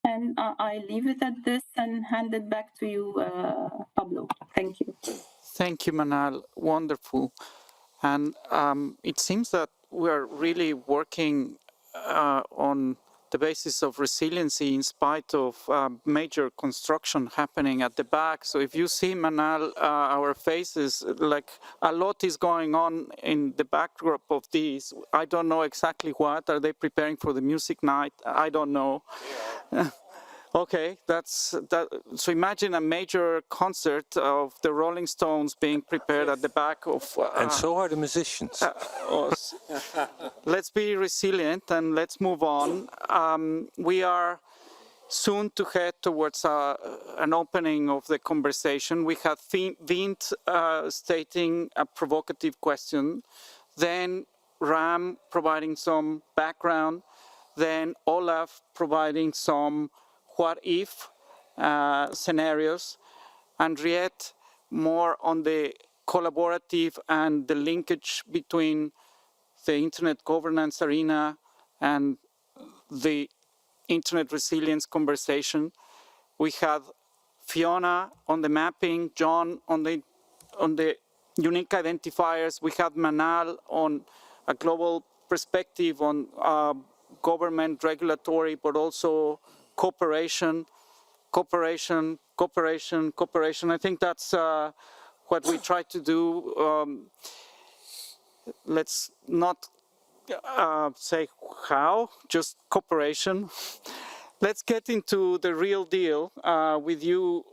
And I leave it at this and hand it back to you, Pablo. Thank you. Thank you, Manal. Wonderful. And it seems that we're really working on the basis of resiliency in spite of major construction happening at the back. So if you see, Manal, our faces, like a lot is going on in the backdrop of these. I don't know exactly what. Are they preparing for the music night? I don't know. Okay, that's that. So imagine a major concert of the Rolling Stones being prepared at the back of. And so are the musicians. Us. Let's be resilient and let's move on. We are soon to head towards an opening of the conversation. We have Vint stating a provocative question, then Ram providing some background, then Olaf providing some what-if scenarios, and Riet more on the collaborative and the linkage between the internet governance arena and the internet resilience conversation. We have Fiona on the mapping, John on the unique identifiers. We have Manal on a global perspective on government, regulatory, but also cooperation. I think that's what we try to do. Let's not say how, just cooperation. Let's get into the real deal with you,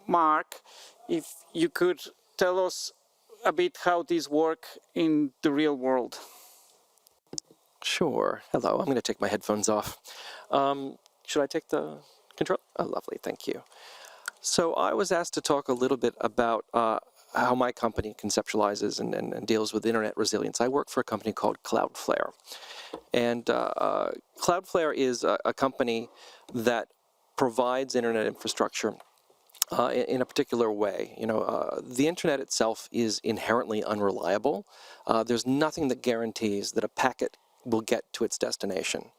Mark. If you could tell us a bit how these work in the real world. Sure. Hello, I'm going to take my headphones off. Should I take the control? Oh, lovely, thank you. So I was asked to talk a little bit about how my company conceptualizes and deals with internet resilience. I work for a company called Cloudflare. And Cloudflare is a company that provides internet infrastructure in a particular way. You know, the internet itself is inherently unreliable. There's nothing that guarantees that a packet will get to its destination.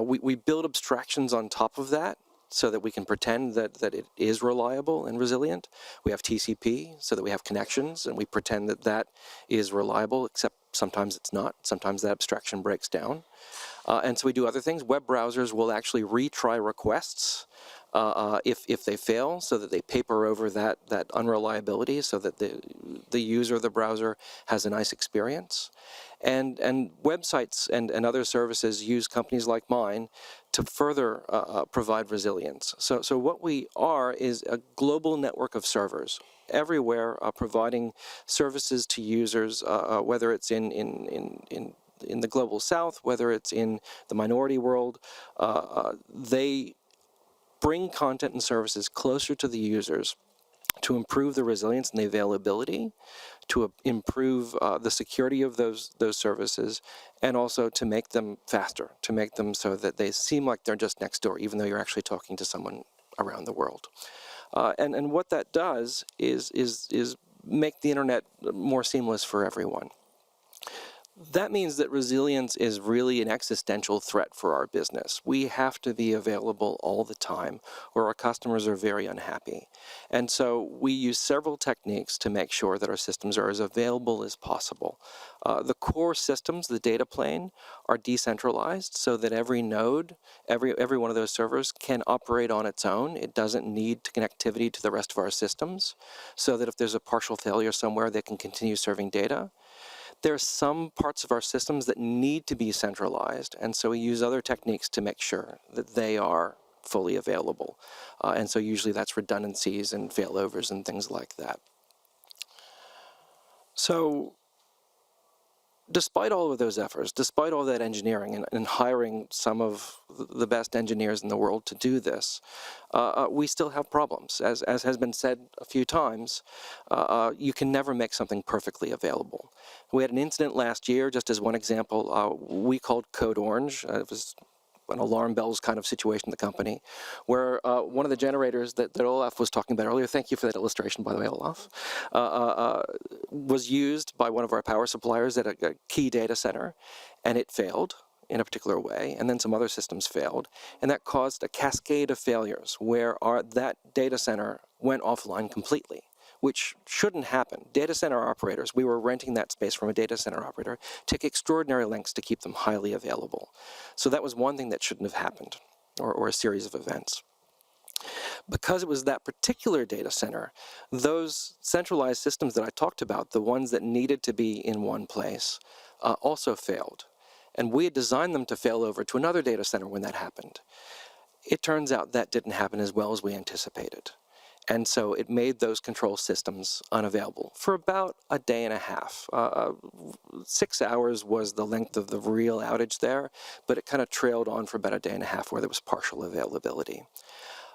We build abstractions on top of that so that we can pretend that it is reliable and resilient. We have TCP so that we have connections and we pretend that that is reliable, except sometimes it's not. Sometimes that abstraction breaks down. And so we do other things. Web browsers will actually retry requests if they fail, so that they paper over that unreliability so that the user of the browser has a nice experience. And websites and other services use companies like mine to further provide resilience. So what we are is a global network of servers everywhere providing services to users, whether it's in the global south, whether it's in the minority world. They bring content and services closer to the users to improve the resilience and the availability, to improve the security of those services, and also to make them faster, to make them so that they seem like they're just next door, even though you're actually talking to someone around the world. And what that does is make the internet more seamless for everyone. That means that resilience is really an existential threat for our business. We have to be available all the time, or our customers are very unhappy. And so we use several techniques to make sure that our systems are as available as possible. The core systems, the data plane, are decentralized so that every node, every one of those servers can operate on its own. It doesn't need connectivity to the rest of our systems, so that if there's a partial failure somewhere, they can continue serving data. There are some parts of our systems that need to be centralized, and so we use other techniques to make sure that they are fully available. And so usually that's redundancies and failovers and things like that. So despite all of those efforts, despite all that engineering and hiring some of the best engineers in the world to do this, we still have problems. As has been said a few times, you can never make something perfectly available. We had an incident last year, just as one example, we called Code Orange. It was an alarm bells kind of situation in the company, where one of the generators that Olaf was talking about earlier, thank you for that illustration, by the way, Olaf, was used by one of our power suppliers at a key data center, and it failed in a particular way, and then some other systems failed, and that caused a cascade of failures where that data center went offline completely. which shouldn't happen. Data center operators, we were renting that space from a data center operator, took extraordinary lengths to keep them highly available. So that was one thing that shouldn't have happened, or a series of events. Because it was that particular data center, those centralized systems that I talked about, the ones that needed to be in one place, also failed. And we had designed them to fail over to another data center when that happened. It turns out that didn't happen as well as we anticipated. And so it made those control systems unavailable for about a day and a half. 6 hours was the length of the real outage there, but it kind of trailed on for about a day and a half where there was partial availability.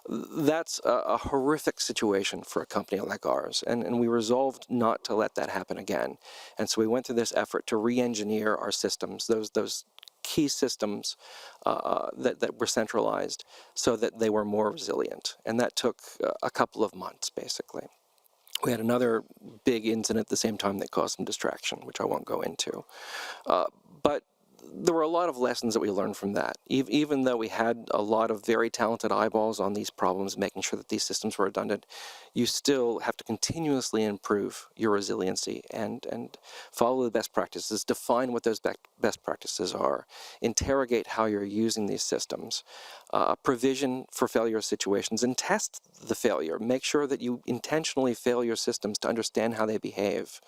That's a horrific situation for a company like ours, and we resolved not to let that happen again. And so we went through this effort to re-engineer our systems, those key systems that were centralized, so that they were more resilient. And that took a couple of months, basically. We had another big incident at the same time that caused some distraction, which I won't go into. But there were a lot of lessons that we learned from that. Even though we had a lot of very talented eyeballs on these problems, making sure that these systems were redundant, you still have to continuously improve your resiliency and follow the best practices, define what those best practices are, interrogate how you're using these systems, provision for failure situations, and test the failure. Make sure that you intentionally fail your systems to understand how they behave.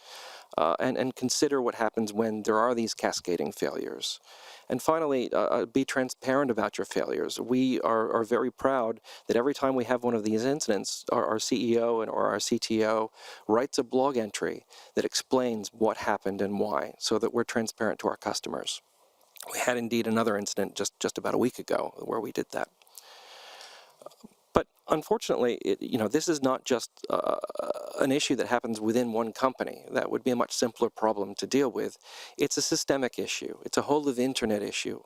And consider what happens when there are these cascading failures. And finally, be transparent about your failures. We are very proud that every time we have one of these incidents, our CEO or our CTO writes a blog entry that explains what happened and why, so that we're transparent to our customers. We had indeed another incident just about a week ago where we did that. But unfortunately, this is not just an issue that happens within one company. That would be a much simpler problem to deal with. It's a systemic issue. It's a whole of internet issue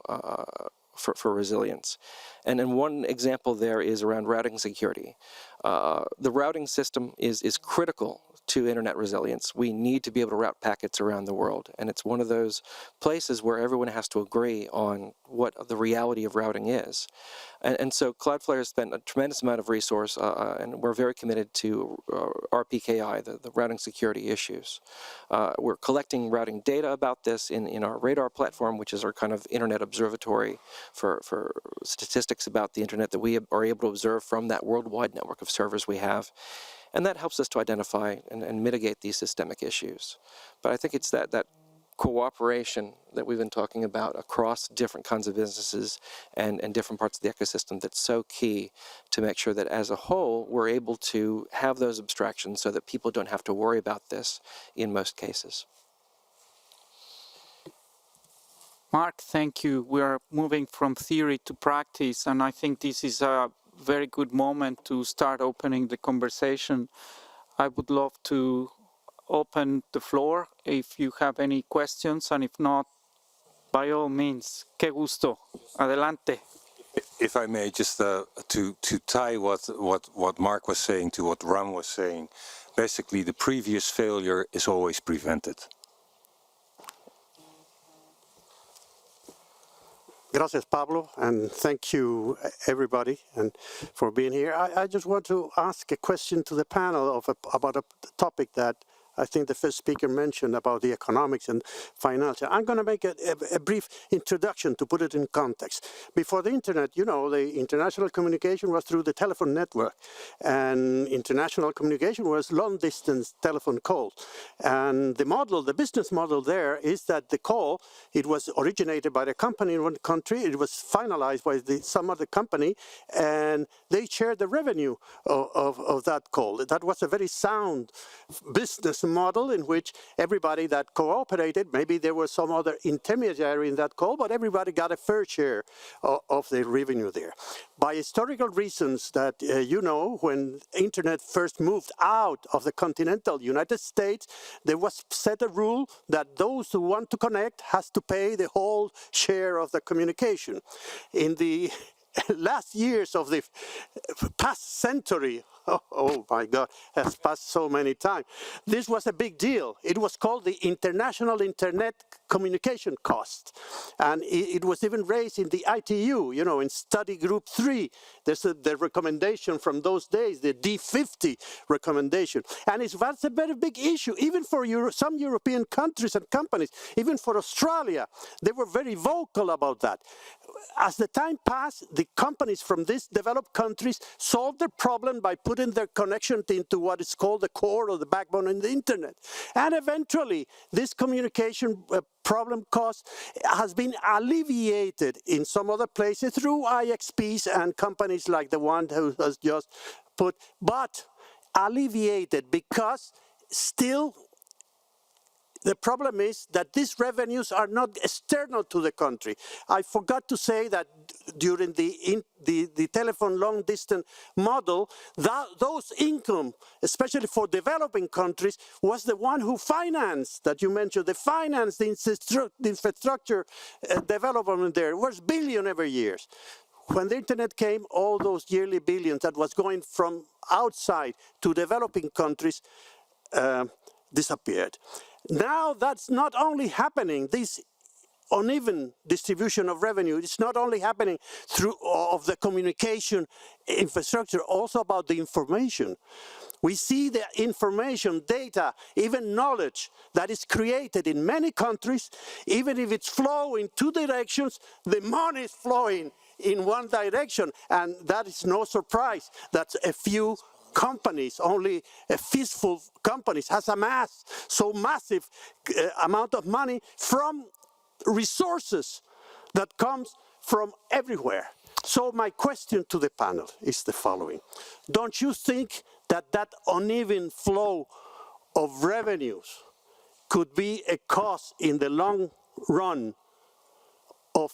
for resilience. And then one example there is around routing security. The routing system is critical to internet resilience. We need to be able to route packets around the world. And it's one of those places where everyone has to agree on what the reality of routing is. And so Cloudflare has spent a tremendous amount of resource, and we're very committed to RPKI, the routing security issues. We're collecting routing data about this in our Radar platform, which is our kind of internet observatory for statistics about the internet that we are able to observe from that worldwide network of servers we have. And that helps us to identify and mitigate these systemic issues. But I think it's that cooperation that we've been talking about across different kinds of businesses and different parts of the ecosystem that's so key to make sure that as a whole we're able to have those abstractions so that people don't have to worry about this in most cases. Mark, thank you. We are moving from theory to practice, and I think this is a very good moment to start opening the conversation. I would love to open the floor if you have any questions, and if not, by all means, que gusto. Adelante. If I may, just to tie what Mark was saying to what Ram was saying, basically the previous failure is always prevented. Gracias, Pablo, and thank you, everybody, and for being here. I just want to ask a question to the panel about a topic that I think the first speaker mentioned about the economics and financial. I'm going to make a brief introduction to put it in context. Before the internet, the international communication was through the telephone network, and international communication was long-distance telephone calls. And the business model there is that the call, it was originated by the company in one country, it was finalized by some other company, and they shared the revenue of that call. That was a very sound business model in which everybody that cooperated, maybe there was some other intermediary in that call, but everybody got a fair share of the revenue there. By historical reasons that when internet first moved out of the continental United States, there was set a rule that those who want to connect has to pay the whole share of the communication. In the last years of the past century, oh my God, has passed so many times. This was a big deal. It was called the International Internet Communication Cost. And it was even raised in the ITU, you know, in study group 3. There's the recommendation from those days, the D50 recommendation. And it was a very big issue, even for some European countries and companies, even for Australia. They were very vocal about that. As the time passed, the companies from these developed countries solved the problem by putting their connection into what is called the core or the backbone in the internet. And eventually, this communication problem cost has been alleviated in some other places through IXPs and companies like the one who has just put, but alleviated because still the problem is that these revenues are not external to the country. I forgot to say that during the telephone long-distance model, those income, especially for developing countries, was the one who financed, that you mentioned, the infrastructure development there. It was billion every year. When the internet came, all those yearly billions that was going from outside to developing countries disappeared. Now that's not only happening, this uneven distribution of revenue, it's not only happening through of the communication infrastructure, also about the information. We see the information, data, even knowledge that is created in many countries, even if it's flowing two directions, the money is flowing in one direction, and that is no surprise that a few companies, only a fistful companies, has amassed so massive amount of money from resources that comes from everywhere. So my question to the panel is the following. Don't you think that that uneven flow of revenues could be a cause in the long run of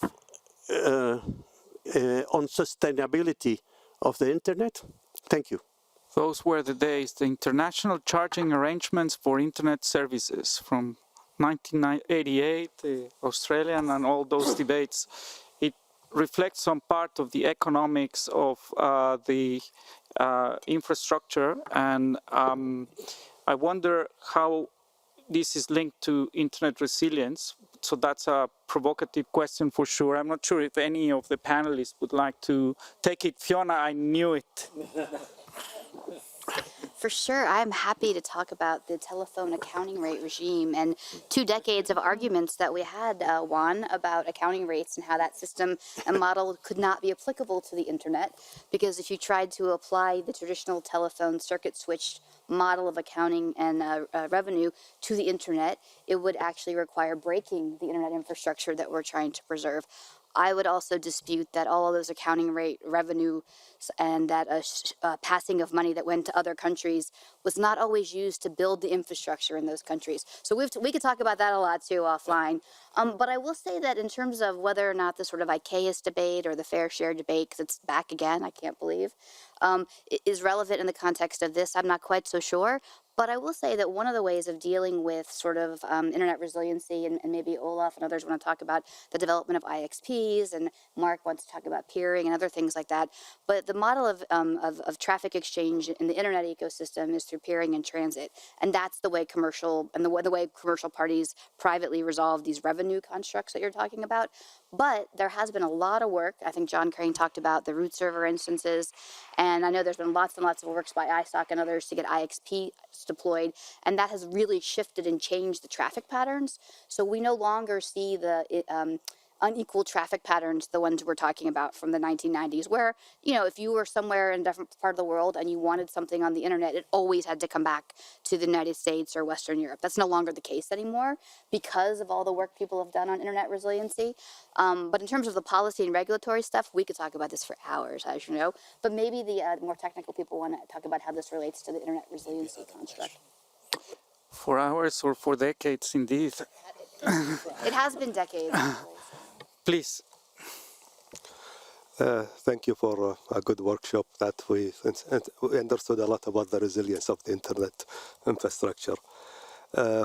unsustainability of the internet? Thank you. Those were the days, the international charging arrangements for internet services from 1988, the Australian and all those debates. It reflects some part of the economics of the infrastructure, and I wonder how this is linked to internet resilience. So that's a provocative question for sure. I'm not sure if any of the panelists would like to take it. Fiona, I knew it. For sure, I'm happy to talk about the telephone accounting rate regime and 2 decades of arguments that we had, Juan, about accounting rates and how that system and model could not be applicable to the internet, because if you tried to apply the traditional telephone circuit switch model of accounting and revenue to the internet, it would actually require breaking the internet infrastructure that we're trying to preserve. I would also dispute that all of those accounting rate revenue and that passing of money that went to other countries was not always used to build the infrastructure in those countries. So we could talk about that a lot too offline. But I will say that in terms of whether or not the sort of ICAEUS debate or the fair share debate, because it's back again, I can't believe, is relevant in the context of this, I'm not quite so sure. But I will say that one of the ways of dealing with sort of internet resiliency, and maybe Olaf and others want to talk about the development of IXPs, and Mark wants to talk about peering and other things like that. But the model of traffic exchange in the internet ecosystem is through peering and transit, and that's the way commercial parties privately resolve these revenue constructs that you're talking about. But there has been a lot of work. I think John Crane talked about the root server instances, and I know there's been lots and lots of works by ISOC and others to get IXP deployed, and that has really shifted and changed the traffic patterns. So we no longer see the unequal traffic patterns, the ones we're talking about from the 1990s, where, you know, if you were somewhere in a different part of the world and you wanted something on the internet, it always had to come back to the United States or Western Europe. That's no longer the case anymore because of all the work people have done on internet resiliency. But in terms of the policy and regulatory stuff, we could talk about this for hours, as you know, but maybe the more technical people want to talk about how this relates to the internet resiliency construct. For hours or for decades, indeed. It has been decades. Please. Thank you for a good workshop that we understood a lot about the resilience of the internet infrastructure.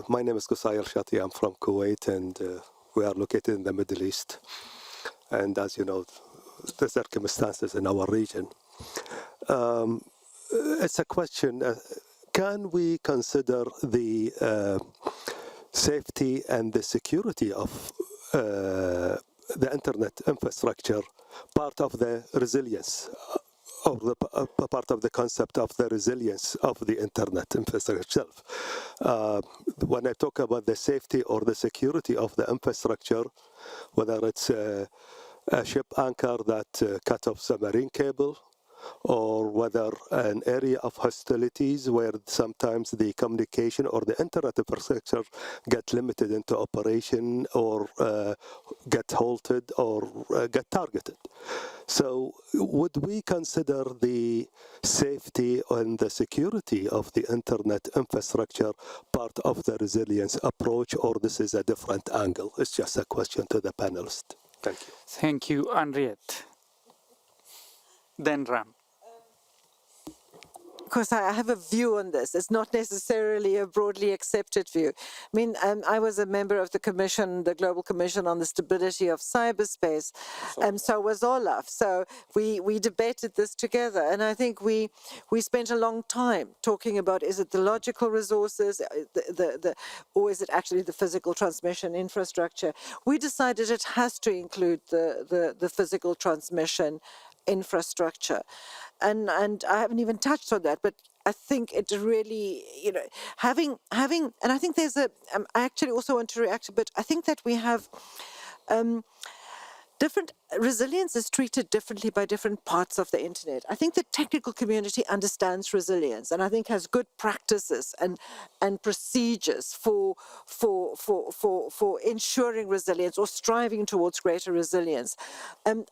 My name is Qusay Al-Shati. I'm from Kuwait, and we are located in the Middle East. And as you know, the circumstances in our region. It's a question, can we consider the safety and the security of the internet infrastructure part of the resilience, or the part of the concept of the resilience of the internet infrastructure itself? When I talk about the safety or the security of the infrastructure, whether it's a ship anchor that cut off submarine cable, or whether an area of hostilities where sometimes the communication or the internet infrastructure get limited into operation, or get halted, or get targeted. So would we consider the safety and the security of the internet infrastructure part of the resilience approach, or this is a different angle? It's just a question to the panelists. Thank you. Thank you, Henriette. Then Ram. Of course, I have a view on this. It's not necessarily a broadly accepted view. I mean, I was a member of the commission, the Global Commission on the Stability of Cyberspace, and so was Olaf. So we debated this together, and I think we spent a long time talking about, is it the logical resources, or is it actually the physical transmission infrastructure? We decided it has to include the physical transmission infrastructure. And I haven't even touched on that, but I think it really, having, and I think there's I actually also want to react a bit. I think that we have different resilience is treated differently by different parts of the internet. I think the technical community understands resilience, and I think has good practices and procedures for ensuring resilience or striving towards greater resilience.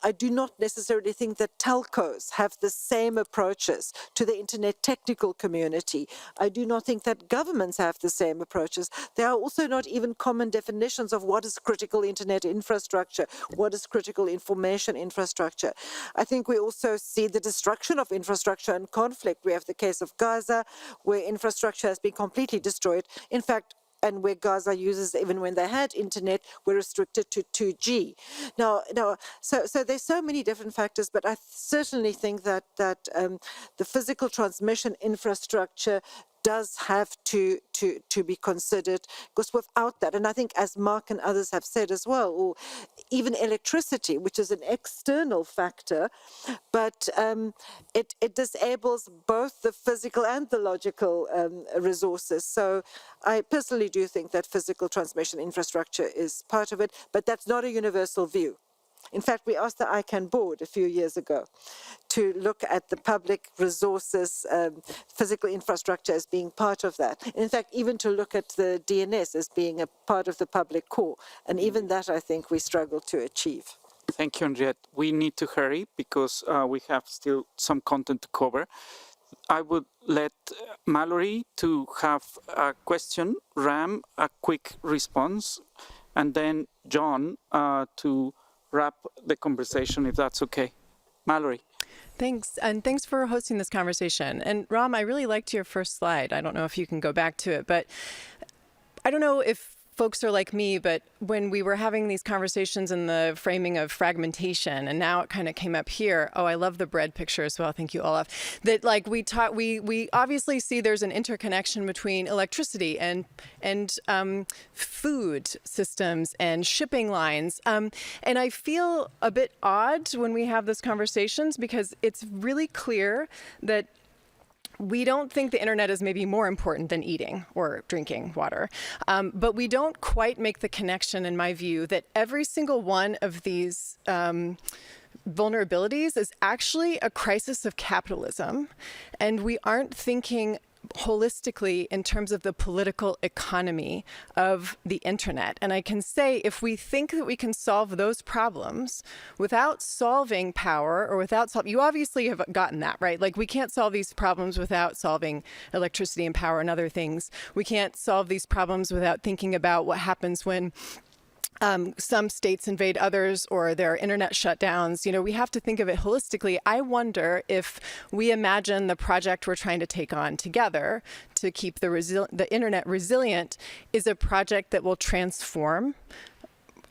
I do not necessarily think that telcos have the same approaches to the internet technical community. I do not think that governments have the same approaches. There are also not even common definitions of what is critical internet infrastructure, what is critical information infrastructure. I think we also see the destruction of infrastructure and conflict. We have the case of Gaza, where infrastructure has been completely destroyed. In fact, and where Gaza users, even when they had internet, were restricted to 2G. So there's so many different factors, but I certainly think that the physical transmission infrastructure does have to be considered, because without that, and I think as Mark and others have said as well, or even electricity, which is an external factor, but it disables both the physical and the logical resources. So I personally do think that physical transmission infrastructure is part of it, but that's not a universal view. In fact, we asked the ICANN board a few years ago to look at the public resources, physical infrastructure as being part of that. And in fact, even to look at the DNS as being a part of the public core. And even that, I think, we struggle to achieve. Thank you, Henriette. We need to hurry because we have still some content to cover. I would let Mallory to have a question, Ram a quick response, and then John to wrap the conversation, if that's okay. Mallory. Thanks, and thanks for hosting this conversation. And Ram, I really liked your first slide. I don't know if you can go back to it, but I don't know if folks are like me, but when we were having these conversations in the framing of fragmentation, and now it kind of came up here. Oh, I love the bread picture as well. Thank you, Olaf. That like we obviously see there's an interconnection between electricity and food systems and shipping lines. And I feel a bit odd when we have those conversations because it's really clear that we don't think the internet is maybe more important than eating or drinking water. But we don't quite make the connection, in my view, that every single one of these vulnerabilities is actually a crisis of capitalism. And we aren't thinking holistically in terms of the political economy of the internet. And I can say if we think that we can solve those problems without solving power or without you obviously have gotten that, right? Like we can't solve these problems without solving electricity and power and other things. We can't solve these problems without thinking about what happens when some states invade others or there are internet shutdowns. You know, we have to think of it holistically. I wonder if we imagine the project we're trying to take on together to keep the internet resilient is a project that will transform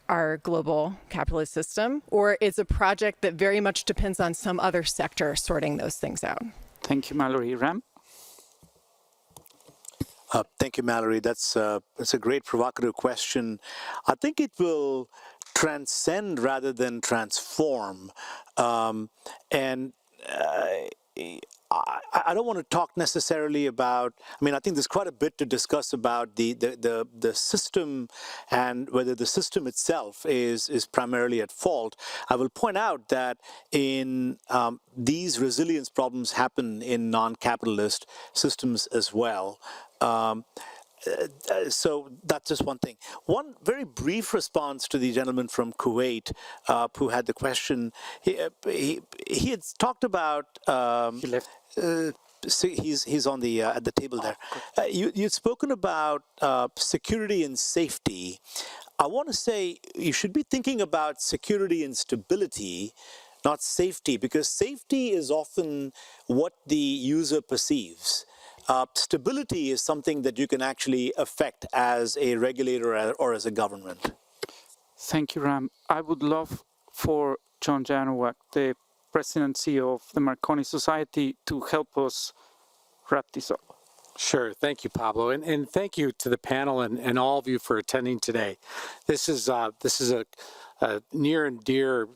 our global capitalist system, or it's a project that very much depends on some other sector sorting those things out? Thank you, Mallory. Ram? Thank you, Mallory. That's a great provocative question. I think it will transcend rather than transform. And I don't want to talk necessarily about, I mean, I think there's quite a bit to discuss about the system and whether the system itself is primarily at fault. I will point out that in these resilience problems happen in non-capitalist systems as well. So that's just one thing. One very brief response to the gentleman from Kuwait who had the question. He had talked about. He left. So he's on the at the table there. You'd spoken about security and safety. I want to say you should be thinking about security and stability, not safety, because safety is often what the user perceives. Stability is something that you can actually affect as a regulator or as a government. Thank you, Ram. I would love for John Janowak, the President and CEO of the Marconi Society, to help us wrap this up. Sure. Thank you, Pablo. And thank you to the panel and all of you for attending today. This is a near and dear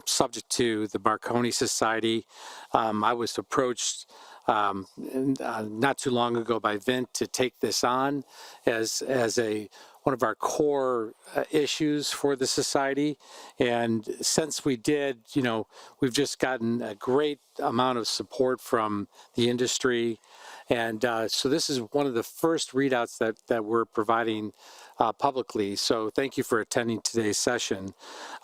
subject to the Marconi Society. I was approached not too long ago by Vint to take this on as one of our core issues for the society. And since we did, we've just gotten a great amount of support from the industry. And so this is one of the first readouts that we're providing publicly. So thank you for attending today's session.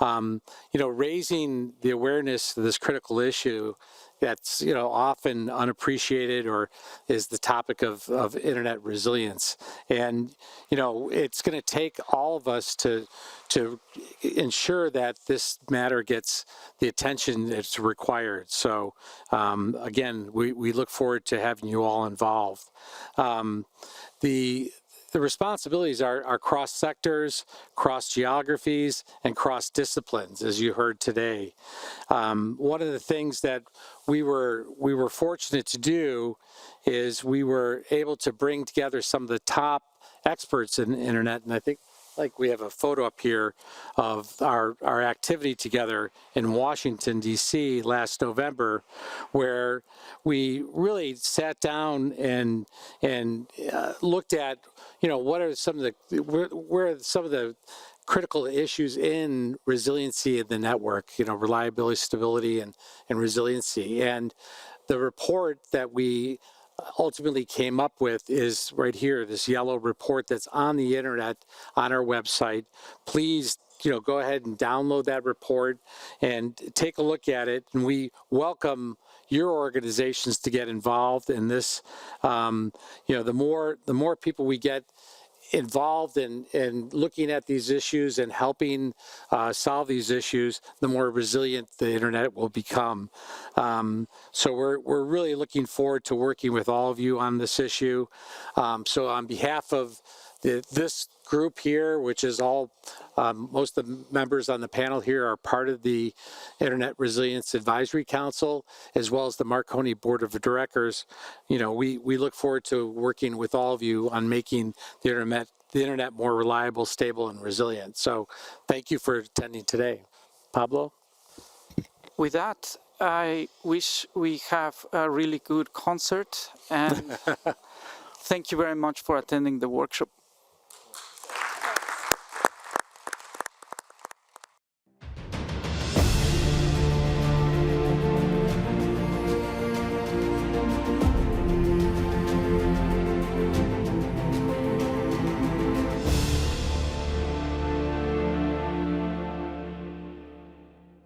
Raising the awareness of this critical issue that's often unappreciated or is the topic of internet resilience. And it's going to take all of us to ensure that this matter gets the attention that's required. So again, we look forward to having you all involved. The responsibilities are cross sectors, cross geographies, and cross disciplines, as you heard today. One of the things that we were fortunate to do is we were able to bring together some of the top experts in the internet, and I think we have a photo up here of our activity together in Washington, D.C. last November, where we really sat down and looked at, what are some of where are some of the critical issues in resiliency of the network, reliability, stability, and resiliency. And the report that we ultimately came up with is right here, this yellow report that's on the internet on our website. Please, go ahead and download that report and take a look at it. And we welcome your organizations to get involved in this. The more people we get involved in looking at these issues and helping solve these issues, the more resilient the internet will become. So we're really looking forward to working with all of you on this issue. So on behalf of this group here, which is all, most of the members on the panel here are part of the Internet Resilience Advisory Council, as well as the Marconi Board of Directors. We look forward to working with all of you on making the internet more reliable, stable, and resilient. So thank you for attending today. Pablo? With that, I wish we have a really good concert, and thank you very much for attending the workshop.